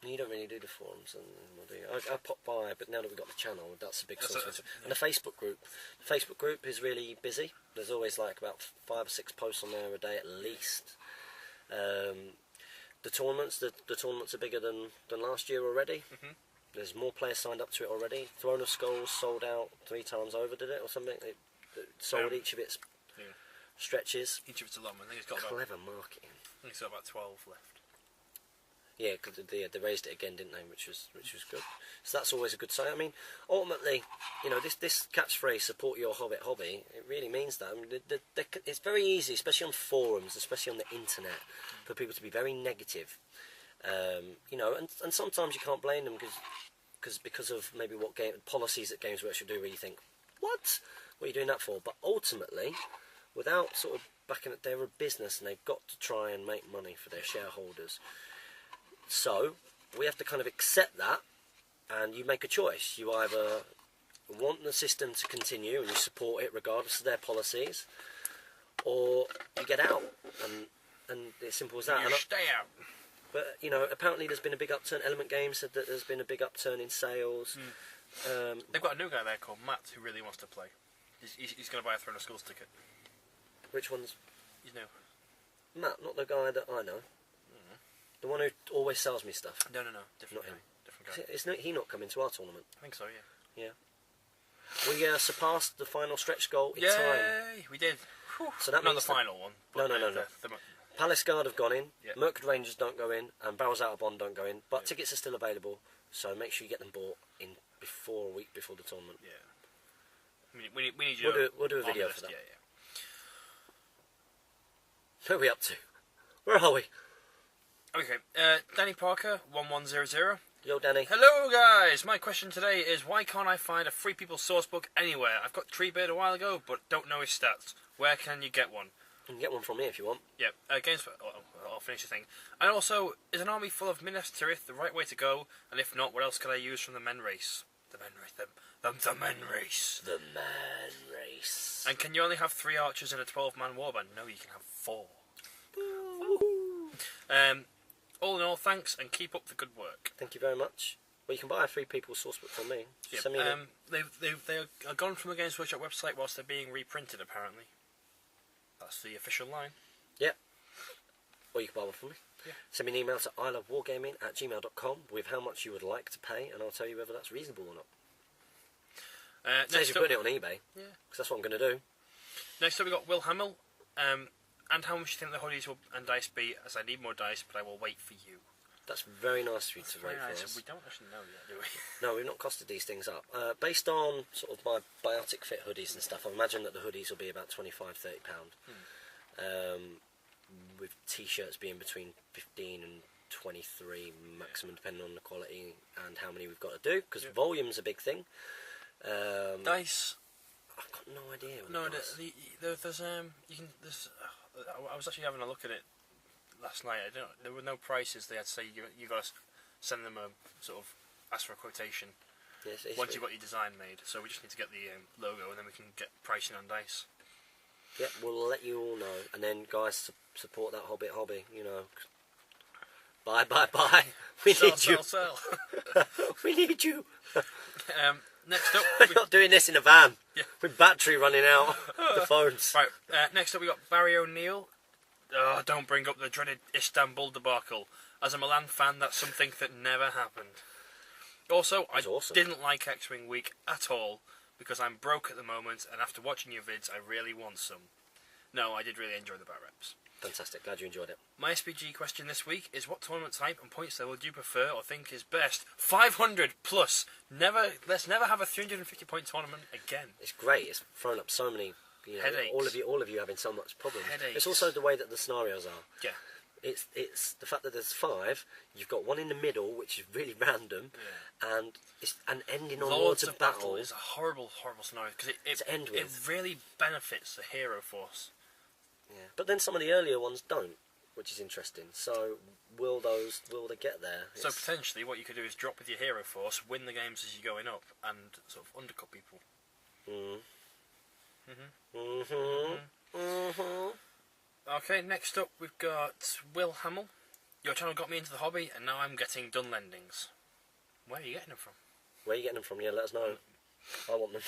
You don't really do the forums, and do you? I pop by, but now that we've got the channel, that's a big source. That's And the Facebook group. The Facebook group is really busy. There's always like about 5 or 6 posts on there a day at least. The tournaments, the tournaments are bigger than last year already. There's more players signed up to it already. Throne of Skulls sold out 3 times over, did it, or something? It sold each of its stretches. Each of it's a lot. I think it's got about, Clever marketing. I think it's got about 12 left. Yeah, because they raised it again, didn't they? Which was good. So that's always a good sign. I mean, ultimately, you know, this catchphrase "support your Hobbit hobby." It really means that. I mean, it's very easy, especially on forums, especially on the internet, for people to be very negative. You know, and sometimes you can't blame them because of maybe what game policies that Games Workshop do, where you think, what are you doing that for? But ultimately, without sort of backing it, they're a business and they've got to try and make money for their shareholders. So we have to kind of accept that, and you make a choice. You either want the system to continue and you support it regardless of their policies, or you get out, and it's simple as that. You And stay out. But apparently there's been a big upturn. Element Games said that there's been a big upturn in sales. They've got a new guy there called Matt who really wants to play. He's going to buy a Throne of Skulls ticket. Which one's He's new. Matt? Not the guy that I know. The one who always sells me stuff. No. Different Not guy. him. Different guy. Isn't he not coming to our tournament? I think so. Yeah. Yeah. We surpassed the final stretch goal in time. Yay! We did. Whew. So that Not means the final one. No. The Palace Guard have gone in. Yeah. Mercury Rangers don't go in, and Barrels Out of Bond don't go in. But tickets are still available, so make sure you get them bought in a week before the tournament. Yeah. We need you. We'll do a video for that. Yeah. Where are we up to? Where are we? Okay. Danny Parker 1100. Yo, Danny. Hello guys. My question today is why can't I find a Free People sourcebook anywhere? I've got Treebeard a while ago, but don't know his stats. Where can you get one? You can get one from me if you want. Yeah, games. I'll finish the thing. And also, is an army full of Minas Tirith the right way to go? And if not, what else could I use from the men race? The men race. The men race. The man race. And can you only have 3 archers in a 12-man warband? No, you can have 4. All in all, thanks and keep up the good work. Thank you very much. Well, you can buy a Free People sourcebook from me. Yep. Send me They are gone from the Games Workshop website whilst they're being reprinted, apparently. That's the official line. Yep. Or you can buy one from me. Yeah. Send me an email to ilovewargaming@gmail.com with how much you would like to pay, and I'll tell you whether that's reasonable or not. Says you put it on eBay. Yeah. Because that's what I'm going to do. Next up we got Will Hamill. And how much do you think the hoodies and dice be? As I need more dice, but I will wait for you. That's very nice of you to wait Nice. for us. We don't actually know yet, do we? No, we've not costed these things up. Based on sort of my biotic fit hoodies and stuff, I imagine that the hoodies will be about £25–30. With t-shirts being between 15 and 23 maximum, depending on the quality and how many we've got to do. Because volume's a big thing. Dice. I've got no idea. No, there's you can. I was actually having a look at it last night. There were no prices. They had to say you got to send them a sort of ask for a quotation once you've got your design made. So we just need to get the logo and then we can get pricing on dice. Yeah, we'll let you all know. And then, guys, support that Hobbit hobby. Bye. We need you. Sell. We need you. Next up, we're not doing this in a van. Yeah. With battery running out. The phones. Right. Next up, we got Barry O'Neill. Oh, don't bring up the dreaded Istanbul debacle. As a Milan fan, that's something that never happened. Also, I didn't like X-Wing Week at all because I'm broke at the moment, and after watching your vids, I really want some. No, I did really enjoy the bat reps. Fantastic, glad you enjoyed it. My SBG question this week is what tournament type and points level do you prefer or think is best? 500 plus. Let's never have a 350 point tournament again. It's great. It's thrown up so many headaches. All of you having so much problems. Headaches. It's also the way that the scenarios are. Yeah. It's the fact that there's 5. You've got one in the middle, which is really random, and it's an ending on Lords of Battle. Is a horrible scenario because it really benefits the hero force. Yeah, but then some of the earlier ones don't, which is interesting. So will they get there? So potentially, what you could do is drop with your hero force, win the games as you're going up, and sort of undercut people. Okay, next up we've got Will Hamill. Your channel got me into the hobby, and now I'm getting Dunlendings. Where are you getting them from? Where are you getting them from? Yeah, let us know. I want them.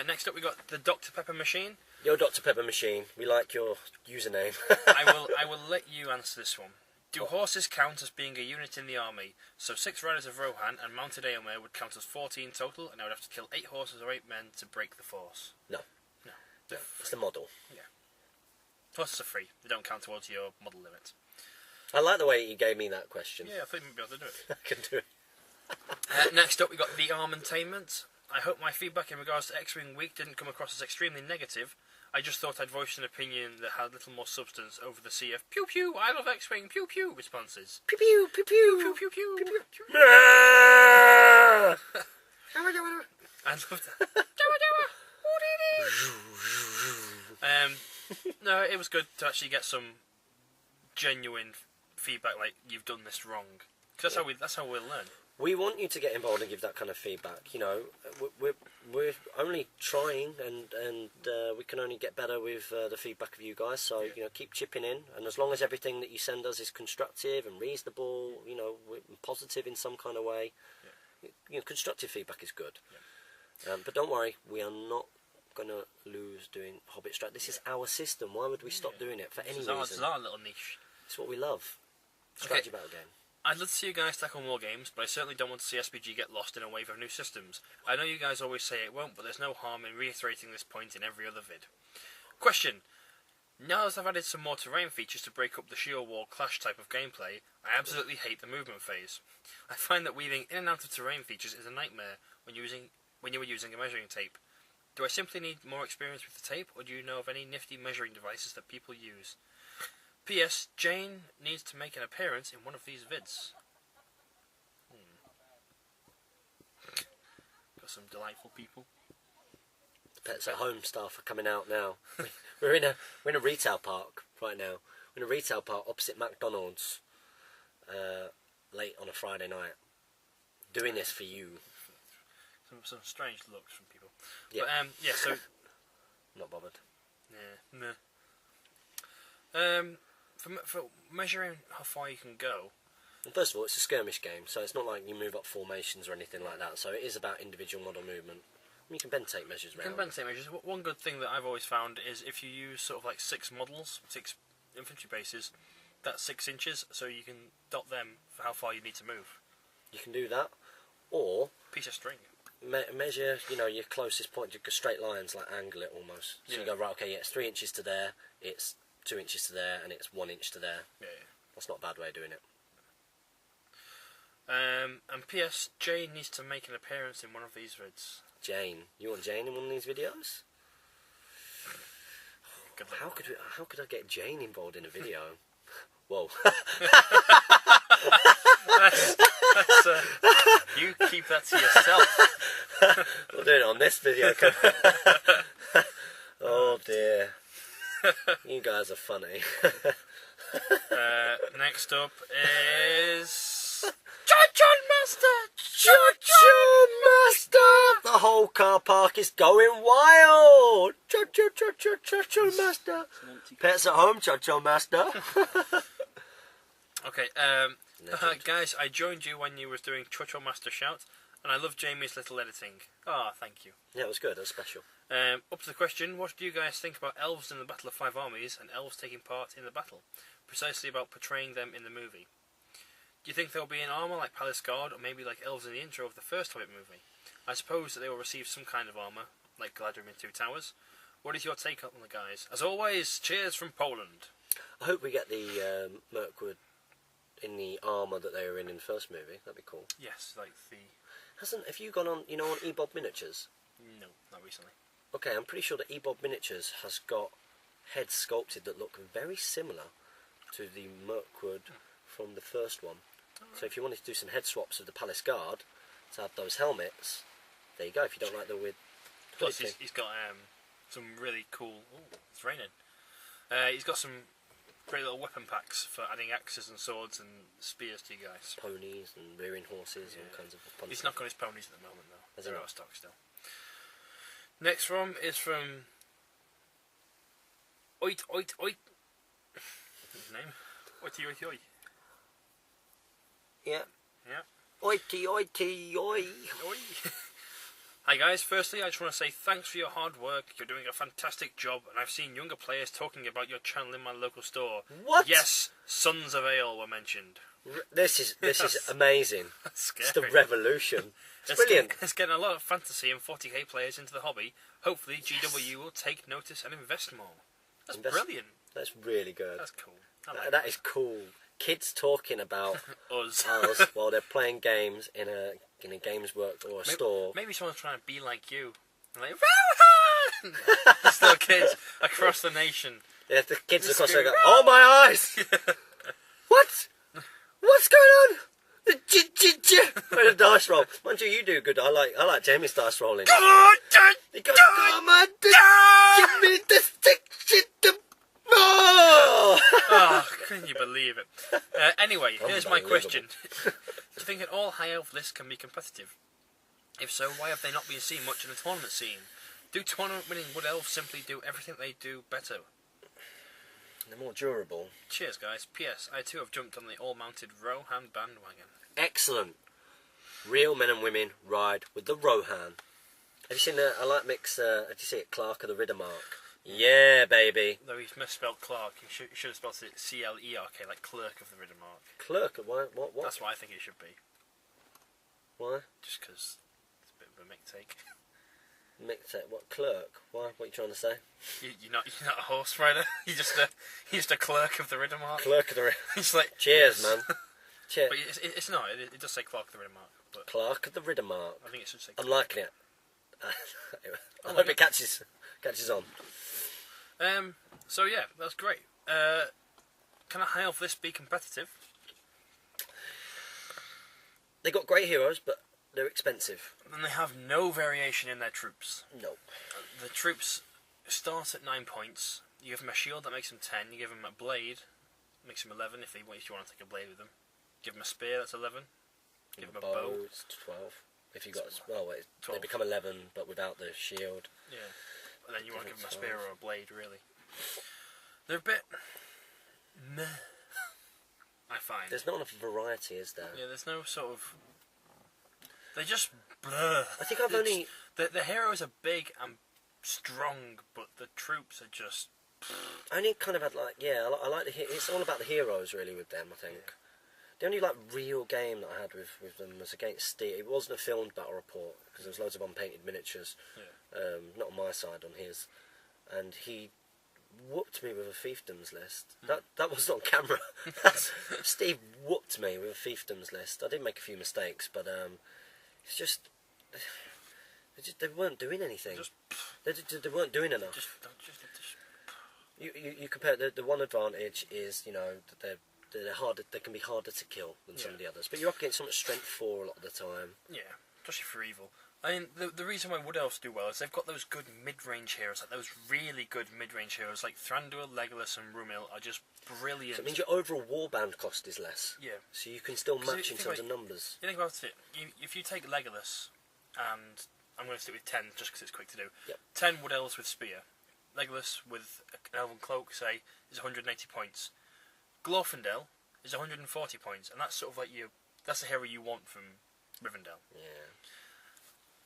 Next up we got the Dr. Pepper Machine. Yo, Dr. Pepper Machine, we like your username. I will let you answer this one. Do horses count as being a unit in the army? So 6 riders of Rohan and mounted Aylmer would count as 14 total, and I would have to kill 8 horses or 8 men to break the force. No. It's the model. Yeah. Horses are free. They don't count towards your model limit. I like the way you gave me that question. Yeah, I thought you might be able to do it. I can do it. Next up, we got the Armentainment. I hope my feedback in regards to X-Wing Week didn't come across as extremely negative. I just thought I'd voice an opinion that had a little more substance over the CF pew pew, I love X-Wing, pew pew responses. Pew pew, pew pew, pew pew pew. pew, pew. I love that. No, it was good to actually get some genuine feedback, like you've done this wrong. Because that's how we'll learn. We want you to get involved and give that kind of feedback. we're only trying, and we can only get better with the feedback of you guys. So keep chipping in, and as long as everything that you send us is constructive and reasonable, positive in some kind of way, constructive feedback is good. But don't worry, we are not gonna lose doing Hobbit Strat. This is our system. Why would we stop doing it for any reason? This is our little niche. It's what we love. Strategy battle game. I'd love to see you guys tackle more games, but I certainly don't want to see SBG get lost in a wave of new systems. I know you guys always say it won't, but there's no harm in reiterating this point in every other vid. Question. Now that I've added some more terrain features to break up the sheer wall clash type of gameplay, I absolutely hate the movement phase. I find that weaving in and out of terrain features is a nightmare when you were using a measuring tape. Do I simply need more experience with the tape, or do you know of any nifty measuring devices that people use? P.S. Jane needs to make an appearance in one of these vids. Got some delightful people. The Pets at Home stuff are coming out now. we're in a retail park right now. We're in a retail park opposite McDonald's, late on a Friday night, doing this for you. Some strange looks from people. Yeah. But, so... Not bothered. Nah. For measuring how far you can go... Well, first of all, it's a skirmish game, so it's not like you move up formations or anything like that, so it is about individual model movement. You can bend tape measures around. You can bend tape measures. One good thing that I've always found is if you use sort of like 6 models, 6 infantry bases, that's 6 inches, so you can dot them for how far you need to move. You can do that, or... Piece of string. Measure, your closest point, you go straight lines, like angle it almost. So you go, right, okay, it's 3 inches to there, it's 2 inches to there, and it's 1 inch to there. Yeah. That's not a bad way of doing it. And P.S. Jane needs to make an appearance in one of these vids. Jane. You want Jane in one of these videos? How could I get Jane involved in a video? Whoa. You keep that to yourself. We'll do it on this video. Oh dear. You guys are funny. Next up is... Master! The whole car park is going wild! Master! Pets at Home, Master! Okay, guys, I joined you when you were doing Master Shout, and I love Jamie's little editing. Thank you. Yeah, it was good, it was special. Up to the question, what do you guys think about elves in the Battle of Five Armies and elves taking part in the battle? Precisely about portraying them in the movie. Do you think they'll be in armour like Palace Guard, or maybe like elves in the intro of the first Hobbit movie? I suppose that they will receive some kind of armour, like Galadriel in Two Towers. What is your take on the guys? As always, cheers from Poland. I hope we get the Mirkwood in the armour that they were in the first movie. That'd be cool. Yes, like the... Have you gone on, on eBob Miniatures? No, not recently. Okay, I'm pretty sure that eBob Miniatures has got heads sculpted that look very similar to the Mirkwood from the first one. So if you wanted to do some head swaps of the Palace Guard to have those helmets, there you go. If you don't like the weird... Plus he's got some really cool... Oh, it's raining. He's got some great little weapon packs for adding axes and swords and spears to you guys. Ponies and rearing horses and all kinds of fun He's stuff. not got his ponies at the moment though. They're out of stock still. Next one is from... Oit. His name? Oity. Yeah. Yeah. Oi. Hi guys, firstly I just want to say thanks for your hard work. You're doing a fantastic job, and I've seen younger players talking about your channel in my local store. What? Yes, Sons of Ale were mentioned. This is amazing. That's scary. It's the revolution. It's brilliant. It's getting a lot of fantasy and 40k players into the hobby. Hopefully GW will take notice and invest more. That's brilliant. That's really good. That's cool. That is cool. Kids talking about us while they're playing games in a games work or a store. Maybe someone's trying to be like you. Like, Rohan! These little kids across the nation. Yeah, the kids across there go, oh my eyes! What? What's going on? The dice roll. Mind you do good. I like Jamie's dice rolling. He goes, come on, give me the stick. Oh, can you believe it? Anyway, here's my question. Do you think an all high elf list can be competitive? If so, why have they not been seen much in the tournament scene? Do tournament-winning Wood Elves simply do everything they do better? They're more durable. Cheers, guys. P.S. I too have jumped on the all-mounted Rohan bandwagon. Excellent. Real men and women ride with the Rohan. Have you seen I like Mick's, have you seen it, Clark of the Riddermark? Yeah, baby. Though he's misspelled Clark, he should have spelled it C-L-E-R-K, like Clerk of the Riddermark. Clerk? Why? What? That's what I think it should be. Why? Just because it's a bit of a Mick take. Mick said, what, clerk? Why? What are you trying to say? You're not a horse rider. You're just a clerk of the Riddermark. Clerk of the He's like, cheers, yes. man. Cheers. But it's not. It does say Clark of the Riddermark. But Clark of the Riddermark. I think it should say. I'm liking it. I hope it catches on. So yeah, that's great. Can a high elf this be competitive? They got great heroes, but they're expensive. And they have no variation in their troops. No. The troops start at 9 points. You give them a shield that makes them 10. You give them a blade, makes them 11 if you want to take a blade with them. Give them a spear, that's 11. Give them a bow. It's 12. If you got, wait, 12. they become 11, but without the shield. Yeah. And then you want to give them a spear or a blade, really. They're a bit meh, I find. There's not enough variety, is there? Yeah, there's no sort of. They just blur. I think I've only. The heroes are big and strong, but the troops are just. I only kind of had I like it's all about the heroes really with them. I think the only real game that I had with them was against Steve. It wasn't a filmed battle report because there was loads of unpainted miniatures. Yeah. Not on my side, on his, and he whooped me with a fiefdoms list. That wasn't on camera. Steve whooped me with a fiefdoms list. I did make a few mistakes, but it's just they weren't doing anything. They weren't doing enough. You compare the one advantage is that they're harder. They can be harder to kill than some of the others. But you're up against someone strength 4 a lot of the time. Yeah, especially for evil. I mean, the reason why Wood Elves do well is they've got those good mid-range heroes, like those really good mid-range heroes, like Thranduil, Legolas, and Rumil are just brilliant. So it means your overall warband cost is less. Yeah. So you can still match in terms of numbers. You think about it. If you take Legolas, and I'm going to stick with 10 just because it's quick to do. Yep. 10 Wood Elves with spear. Legolas with an elven cloak, say, is 180 points. Glorfindel is 140 points, and that's sort of like that's the hero you want from Rivendell. Yeah.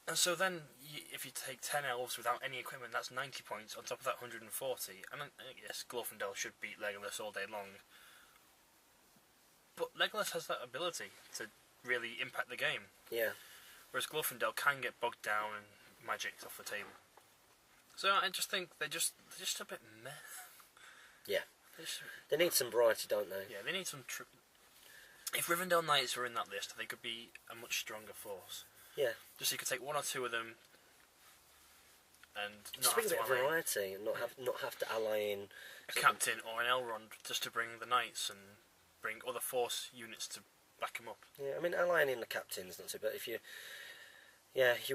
And so then, if you take 10 elves without any equipment, that's 90 points on top of that 140. And then, yes, Glorfindel should beat Legolas all day long. But Legolas has that ability to really impact the game. Yeah. Whereas Glorfindel can get bogged down and magicked off the table. So I just think they're just a bit meh. Yeah. They need some variety, don't they? Yeah, they need some. If Rivendell Knights were in that list, they could be a much stronger force. Yeah. Just so you could take 1 or 2 of them, and just bring a bit of variety, and not have to ally in a captain or an Elrond just to bring the knights and bring other force units to back them up. Yeah, I mean allying in the captain's not too bad. If you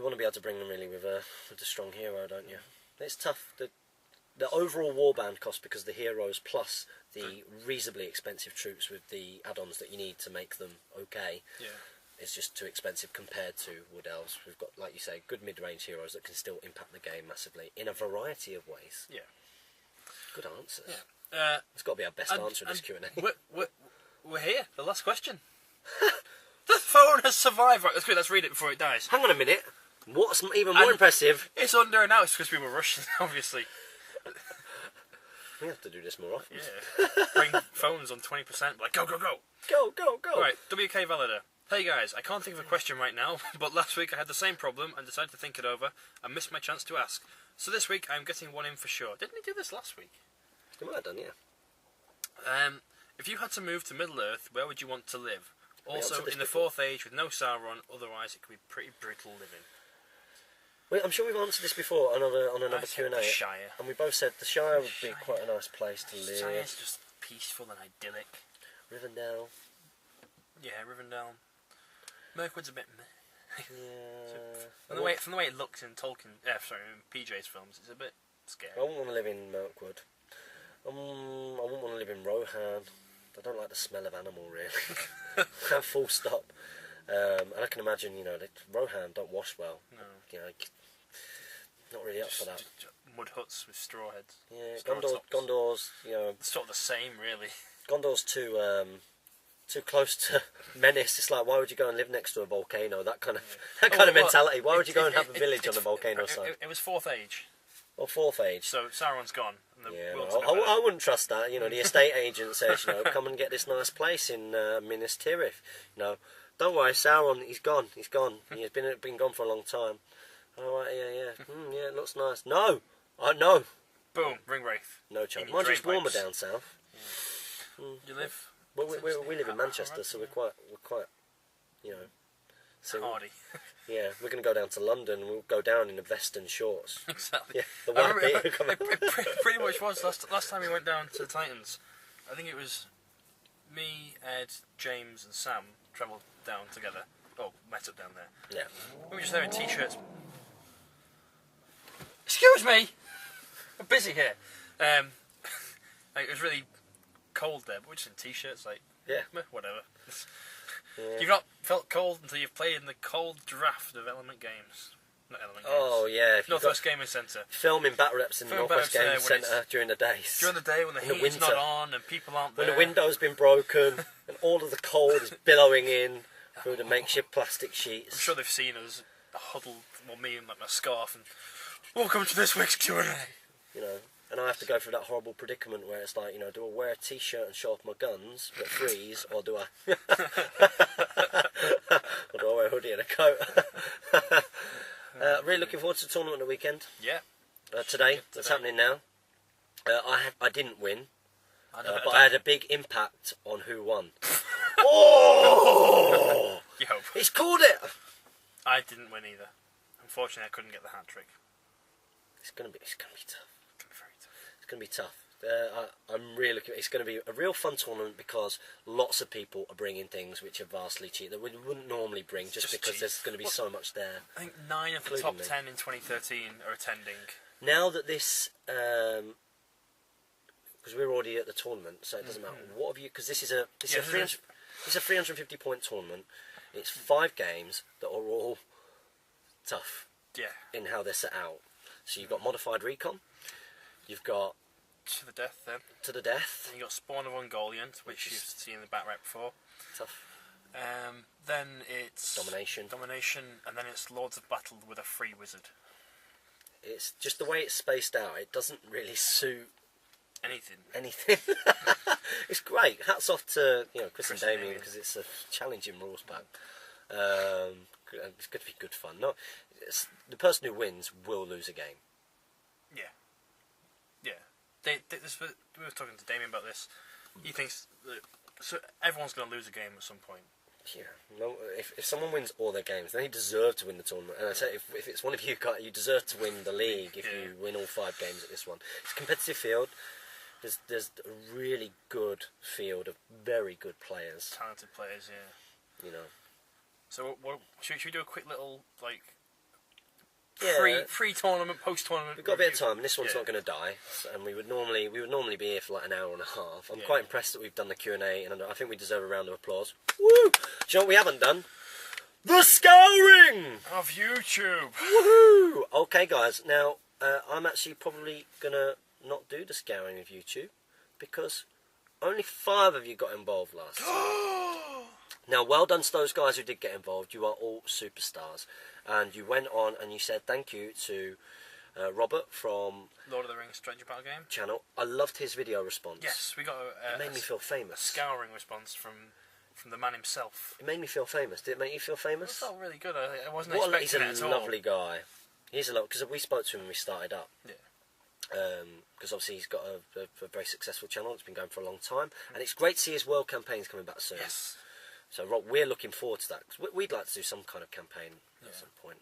want to be able to bring them really with a strong hero, don't you? It's tough. The overall warband cost because the heroes plus the reasonably expensive troops with the add-ons that you need to make them okay. Yeah. It's just too expensive compared to Wood Elves. We've got, like you say, good mid-range heroes that can still impact the game massively in a variety of ways. Yeah. Good answers. Yeah. It's got to be our best answer in this Q&A. We're here. The last question. The phone has survived. Right, let's read it before it dies. Hang on a minute. What's even more impressive... It's under an hour because we were rushing, obviously. We have to do this more often. Yeah. Bring phones on 20%. Like, go, go, go. Go, go, go. Right, WK Validator. Hey guys, I can't think of a question right now, but last week I had the same problem and decided to think it over and missed my chance to ask. So this week I'm getting one in for sure. Didn't we do this last week? You might have done, yeah. If you had to move to Middle-earth, where would you want to live? Also, in the Fourth Age with no Sauron, otherwise it could be pretty brutal living. Well, I'm sure we've answered this before on another Q&A. The Shire. And we both said the Shire would be quite a nice place to live. Shire's just peaceful and idyllic. Rivendell. Yeah, Rivendell. Mirkwood's a bit meh. Yeah. From the way it looks in Tolkien, in PJ's films, it's a bit scary. I wouldn't want to live in Mirkwood. I wouldn't want to live in Rohan. I don't like the smell of animal, really. Full stop. And I can imagine, you know, the Rohan don't wash well. No. You know, not really up for that. Mud huts with straw heads. Yeah, Straw tops. Gondor's, you know, It's sort of the same, really. Gondor's too close to Menace. It's like, why would you go and live next to a volcano? That kind of mentality. Why would you go and have a village on a volcano side? It was 4th Age. Or 4th Age. So Sauron's gone. And the Yeah, world's no, in a better- I wouldn't trust that. You know, the estate agent says, you know, come and get this nice place in Minas Tirith. You know, don't worry, Sauron, he's gone. He's gone. He's been gone for a long time. Oh, right, yeah. Yeah, it looks nice. No! No! Boom, ring wraith. No chance. In Mind you, it's drain warmer pipes. down south. You live Well, we live in Manchester, so we're quite, you know. So hardy. yeah, we're going to go down to London. We'll go down in the vest and shorts. Exactly. Yeah, the I white remember, bit will come out. it pretty much was last time we went down to the Titans. I think it was me, Ed, James, and Sam travelled down together. Oh, met up down there. Yeah. We were just there in t-shirts. Excuse me, I'm busy here. Like, it was really cold there, but we're just in t-shirts. Like, Yeah. meh, whatever. Yeah. You've not felt cold until you've played in the cold draft of Element Games. Not Element Games. Oh yeah, if you've Northwest got Gaming Centre. filming battle reps in the Film Northwest battle Gaming reps, when Centre during the days. During the day when the In the heat is not winter. on and people aren't When there. the window's been broken and all of the cold is billowing in through the makeshift plastic sheets. I'm sure they've seen us huddled, well, me and like my scarf, and welcome to this week's Q&A. You know, and I have to go through that horrible predicament where it's like, you know, do I wear a t-shirt and show off my guns but freeze, or do I or do I wear a hoodie and a coat? Really looking forward to the tournament at the weekend. Yeah. Today, that's happening now. I didn't win, I but I had a big impact on who won. Oh! Yo, He's called it! I didn't win either. Unfortunately, I couldn't get the hat trick. It's gonna be tough. Very tough. It's going to be tough. I'm really looking. It's going to be a real fun tournament because lots of people are bringing things which are vastly cheap that we wouldn't normally bring, just because cheap. there's going to be so much there. I think 9 of the Including top me. 10 in 2013 are attending. Now that this, because we're already at the tournament, so it doesn't matter. What have you? Because this is a 350 point tournament. It's 5 games that are all tough Yeah. in how they're set out. So you've got modified recon. You've got To the death then. to the death. Then you got Spawn of Ungoliant, which you've seen in the back right before. Tough. Then it's Domination. and then it's Lords of Battle with a free wizard. It's just the way it's spaced out. It doesn't really suit Anything. anything. It's great. Hats off to Chris and Chris and Damien, Damien. because it's a challenging rules pack. It's going to be good fun. The person who wins will lose a game. Yeah. Yeah. We were talking to Damien about this. He thinks that so everyone's going to lose a game at some point. Yeah. No, if someone wins all their games, then they deserve to win the tournament. And I say, if it's one of you, you deserve to win the league if you win all 5 games at this one. It's a competitive field. There's a really good field of very good players. Talented players, yeah. You know. So should we do a quick little Yeah. pre-tournament, post-tournament? We've got a bit of review? time, and this one's Yeah. not going to die. And we would normally be here for like an hour and a half. I'm Yeah. quite impressed that we've done the Q&A, and I think we deserve a round of applause. Woo! Do you know what we haven't done? The scouring! Of YouTube. Woohoo! Okay, guys. Now I'm actually probably gonna not do the scouring of YouTube because only 5 of you got involved last time. Now, well done to those guys who did get involved. You are all superstars. And you went on and you said thank you to Robert from Lord of the Rings Strategy Battle Game. channel. I loved his video response. Yes, we got It made me feel a famous. scouring response from the man himself. It made me feel famous. Did it make you feel It famous? felt really good. I wasn't He's expecting it a at lovely guy. He's a lot, because we spoke to him when we started up. Yeah. Because obviously he's got a very successful channel. It's been going for a long time, and it's great to see his world campaigns coming back soon. Yes. So Rob, we're looking forward to that, because we'd like to do some kind of campaign at some point.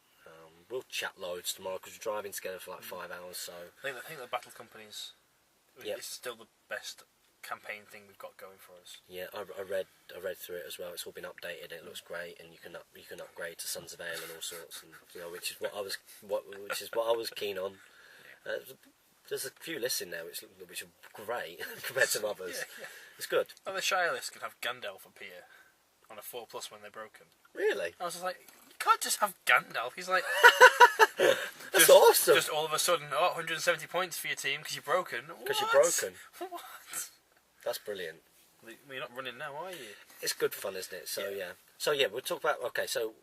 We'll chat loads tomorrow because we're driving together for like 5 hours. So I think the Battle Companies Yep. is still the best campaign thing we've got going for us. yeah, I read through it as well. It's all been updated. It looks great, and you can upgrade to Sons of Ale and all sorts, and which is what I was keen on. There's a few lists in there which are great compared to others. Yeah. It's good. Well, the Shire list can have Gandalf appear. on a 4+ when they're broken. Really? I was just like, you can't just have Gandalf. He's like, That's awesome. Just all of a sudden, 170 points for your team because you're broken. Because you're broken. What? That's brilliant. Well, you're not running now, are you? It's good fun, isn't it? So yeah. So yeah, we'll talk about. Okay, so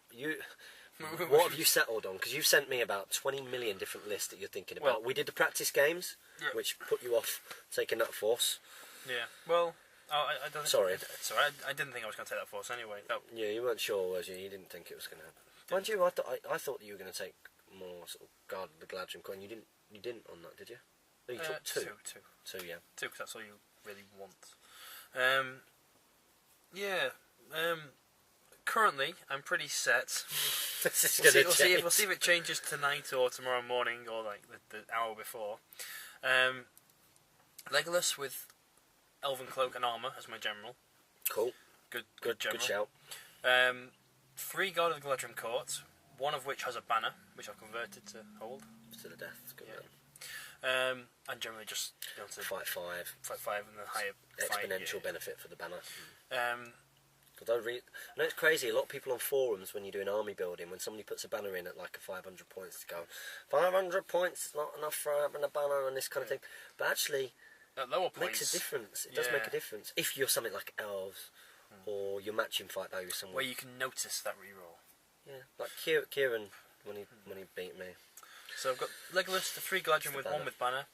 what have you settled on? Because you've sent me about 20 million different lists that you're thinking about. Well, we did the practice games, yeah. which put you off taking that force. Yeah. Well, I don't. Sorry. Sorry, I didn't think I was going to take that force anyway. Yeah, you weren't sure, was you? You didn't think it was going to happen. Mind you, I thought you were going to take more sort of Guard of the Galadrim coin. You didn't on that, did you? No, you took two. Two, yeah. Two, because that's all you really want. Yeah. Currently, I'm pretty set. We'll see if it changes tonight or tomorrow morning or like the hour before. Legolas with Elven Cloak and Armour as my general. Cool. Good general. Good shout. 3 Guard of the Galadrim Court, one of which has a banner, which I've converted to hold. To the death. Good yeah. man. And generally just to fight 5 and the higher exponential benefit for the banner. Um, I know it's crazy. A lot of people on forums, when you're doing army building, when somebody puts a banner in at like a 500 points, to go 500 points is not enough for having a banner and this kind of thing. But actually, at lower it makes points, a difference. It does make a difference if you're something like elves or you're matching fight value somewhere where you can notice that reroll. Yeah, like Kieran when he beat me. So I've got Legolas, the 3 Galadrim with 1 with banner,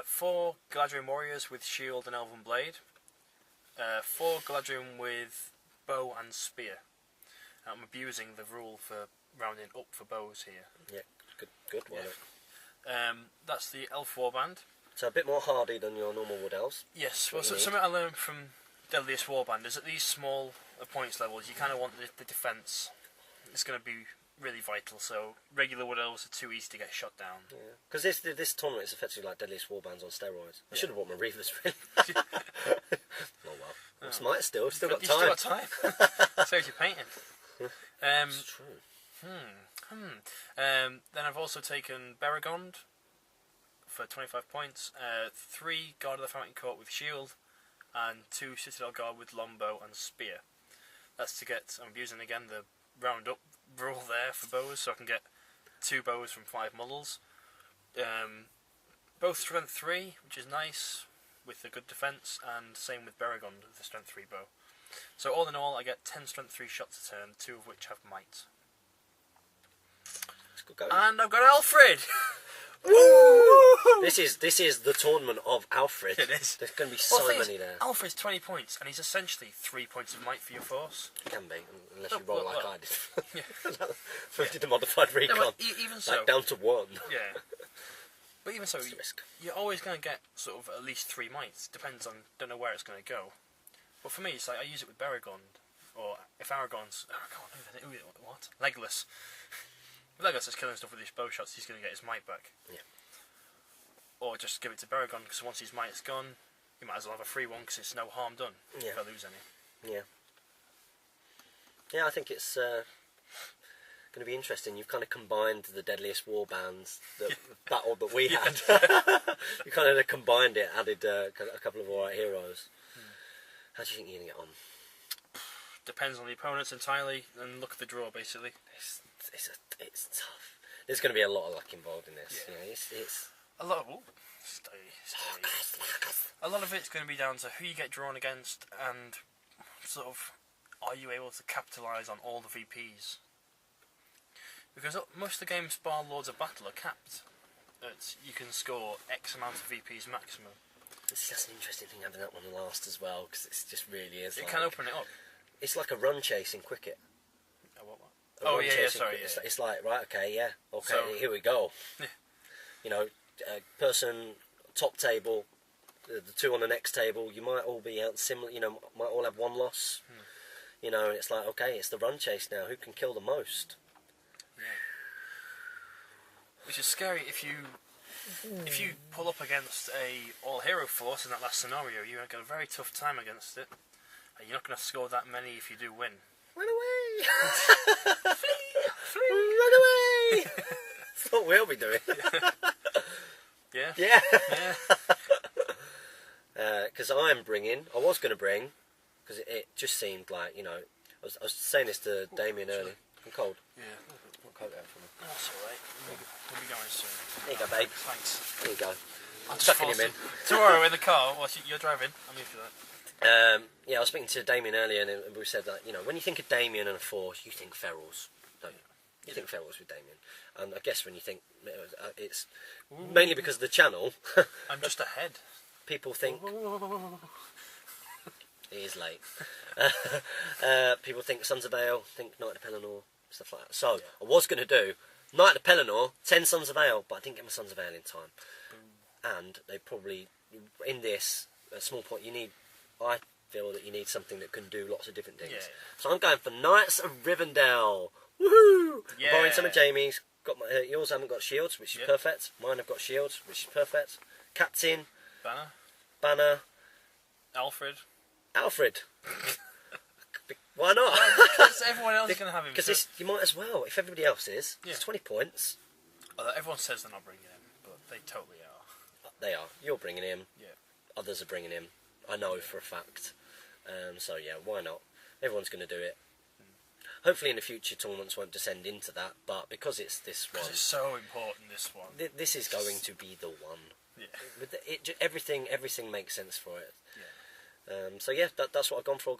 4 Galadrim warriors with shield and elven blade, 4 Galadrim with bow and spear. I'm abusing the rule for rounding up for bows here. Yeah, good one. Yeah. That's the elf warband. So a bit more hardy than your normal wood elves. Yes, well, something I learned from Deadliest Warband is at these small points levels, you kind of want the defence. It's going to be really vital. So regular wood elves are too easy to get shot down. Yeah, because this tournament is effectively like Deadliest Warbands on steroids. I should have bought my Reavers really. Oh well, Smite still got time. Still got time. Saves you painting. It's true. Then I've also taken Beragond for 25 points, 3 Guard of the Fountain Court with shield, and 2 Citadel Guard with longbow and spear. That's to get, I'm using again the round up rule there for bows, so I can get 2 bows from 5 models. Both strength 3, which is nice, with a good defence, and same with Beragond, the strength 3 bow. So all in all, I get 10 strength 3 shots a turn, 2 of which have might. And I've got Alfred! Woo! This is the tournament of Alfred. It is. There's going to be so many there. Alfred's 20 points, and he's essentially 3 points of might for your force. Can be, unless you roll like I did. Yeah. I did a modified recon. No, even so, like down to 1. Yeah. But even so, you're always going to get sort of at least 3 mites. Depends on, don't know where it's going to go. But for me, it's like I use it with Beragond, or if Aragorn's, what? Legolas. If Legolas is killing stuff with his bow shots, he's going to get his might back. Yeah. Or just give it to Beragond, because once his might's gone, you might as well have a free one, because it's no harm done if I lose any. Yeah. Yeah, I think it's going to be interesting. You've kind of combined the Deadliest Warbands, the battle that we had. You kind of combined it, added a couple of alright heroes. How do you think you're going to get on? Depends on the opponents entirely, and look at the draw, basically. It's tough. There's going to be a lot of luck involved in this. Yeah. You know, it's a lot of a lot of it's going to be down to who you get drawn against, and sort of are you able to capitalise on all the VPs? Because most of the games, bar Lords of Battle, are capped. You can score X amount of VPs maximum. It's just an interesting thing having that one last as well, because it just really is. It can open it up. It's like a run chase in cricket. Oh yeah, sorry. Yeah. It's like, right, okay, so, here we go. You know, person top table, the 2 on the next table. You might all be out similar. You know, might all have 1 loss. You know, and it's like, okay, it's the run chase now. Who can kill the most? Yeah. Which is scary if you pull up against a all-hero force in that last scenario. You're going to have a very tough time against it. And you're not going to score that many if you do win. Run away! Flee! Run away! That's what we'll be doing. Yeah. Yeah. Yeah. Because I was going to bring, because it just seemed like, you know, I was saying this to Damien earlier. I'm cold. Yeah. What coat out for me? That's alright. We'll be going soon. There you go, babe. Thanks. There you go. I'll just Tucking force him in. it. Tomorrow in the car, while you're driving, I'm here for that. Yeah, I was speaking to Damien earlier, and we said that, you know, when you think of Damien and a force, you think ferals, don't you? You think ferals with Damien. And I guess when you think, it's mainly because of the channel, I'm just ahead. people think... It is late. People think Sons of Ale, think Knight of Pelennor, stuff like that. So, I was going to do Knight of Pelennor, 10 Sons of Ale, but I didn't get my Sons of Ale in time. And they probably, in this, at a small point, I feel that you need something that can do lots of different things. Yeah. So I'm going for Knights of Rivendell. Woohoo! Yeah. I'm borrowing some of Jamie's. Got my, yours haven't got shields, which is Yep. perfect. Mine have got shields, which is perfect. Captain, Banner, Alfred. Alfred. Why not? Because everyone else is going to have him. Because you might as well. If everybody else is, Yeah. it's 20 points. Although everyone says they're not bringing him, but they totally are. They are. You're bringing him. Yeah. Others are bringing him. I know for a fact. So yeah, why not? Everyone's going to do it. Hopefully in the future tournaments won't descend into that, but because it's this one, Because it's so important, this one. this is going to be the one. Yeah. With everything makes sense for it. Yeah. So yeah, that's what I've gone for.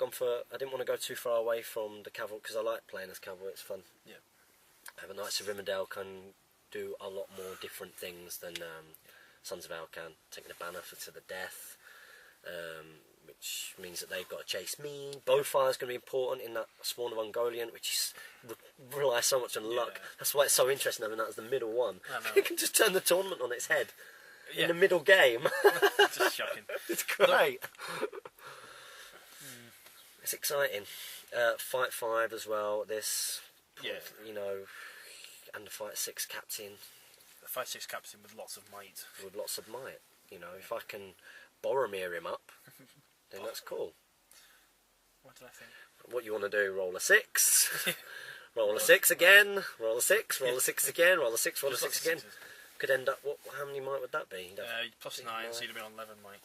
I didn't want to go too far away from the cavalry because I like playing as cavalry. It's fun. Yeah. The Knights of Rivendell can do a lot more different things than Sons of Ale can. Taking the banner to the death, which means that they've got to chase me. Bowfire is going to be important in that Spawn of Ungoliant, which relies so much on luck. That's why it's so interesting having that as the middle one. You can just turn the tournament on its head in the middle game. Just shocking. It's great. It's exciting. Fight 5 as well. This, you know, and the Fight 6 captain. The 5/6 captain with lots of might. With lots of might. You know, if I can Boromir him up, then that's cool. What did I think? What you want to do? Roll a 6. Roll a 6 again. Roll a 6. Roll a 6 again. Roll a 6. Roll a 6 again. Could end up. How many might would that be? +9, so you'd have been on 11 might.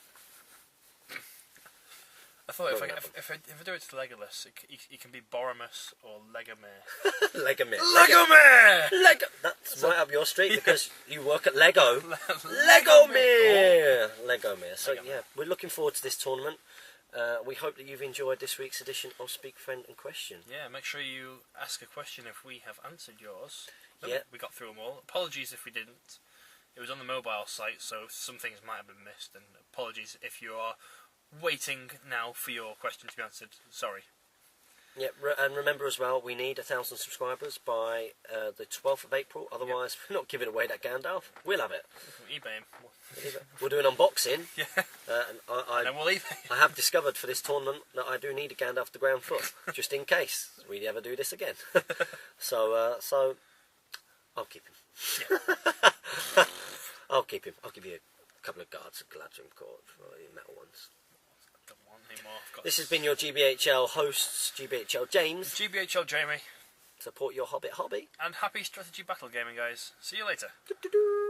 I thought if I do it to Legolas, it can be Boromir or Legomir. Legomir. Legomir! That's right up your street because you work at Lego. Legomir! Legomir. So yeah, we're looking forward to this tournament. We hope that you've enjoyed this week's edition of Speak, Friend and Question. Yeah, make sure you ask a question if we have answered yours. Yeah. We got through them all. Apologies if we didn't. It was on the mobile site, so some things might have been missed, and apologies if you are waiting now for your question to be answered. Sorry. Yeah, and remember as well, we need 1,000 subscribers by the 12th of April. Otherwise, we're not giving away that Gandalf. We'll have it. eBay him. We'll do an unboxing. Yeah. And And then we'll eBay. I have discovered for this tournament that I do need a Gandalf the ground foot, just in case we ever do this again. So I'll keep him. Yeah. I'll keep him. I'll give you a couple of guards of Galadrim Court for the metal ones. Don't want any more. This has been your GBHL hosts, GBHL James. GBHL Jamie. Support your Hobbit hobby. And happy strategy battle gaming, guys. See you later. Doo-doo-doo.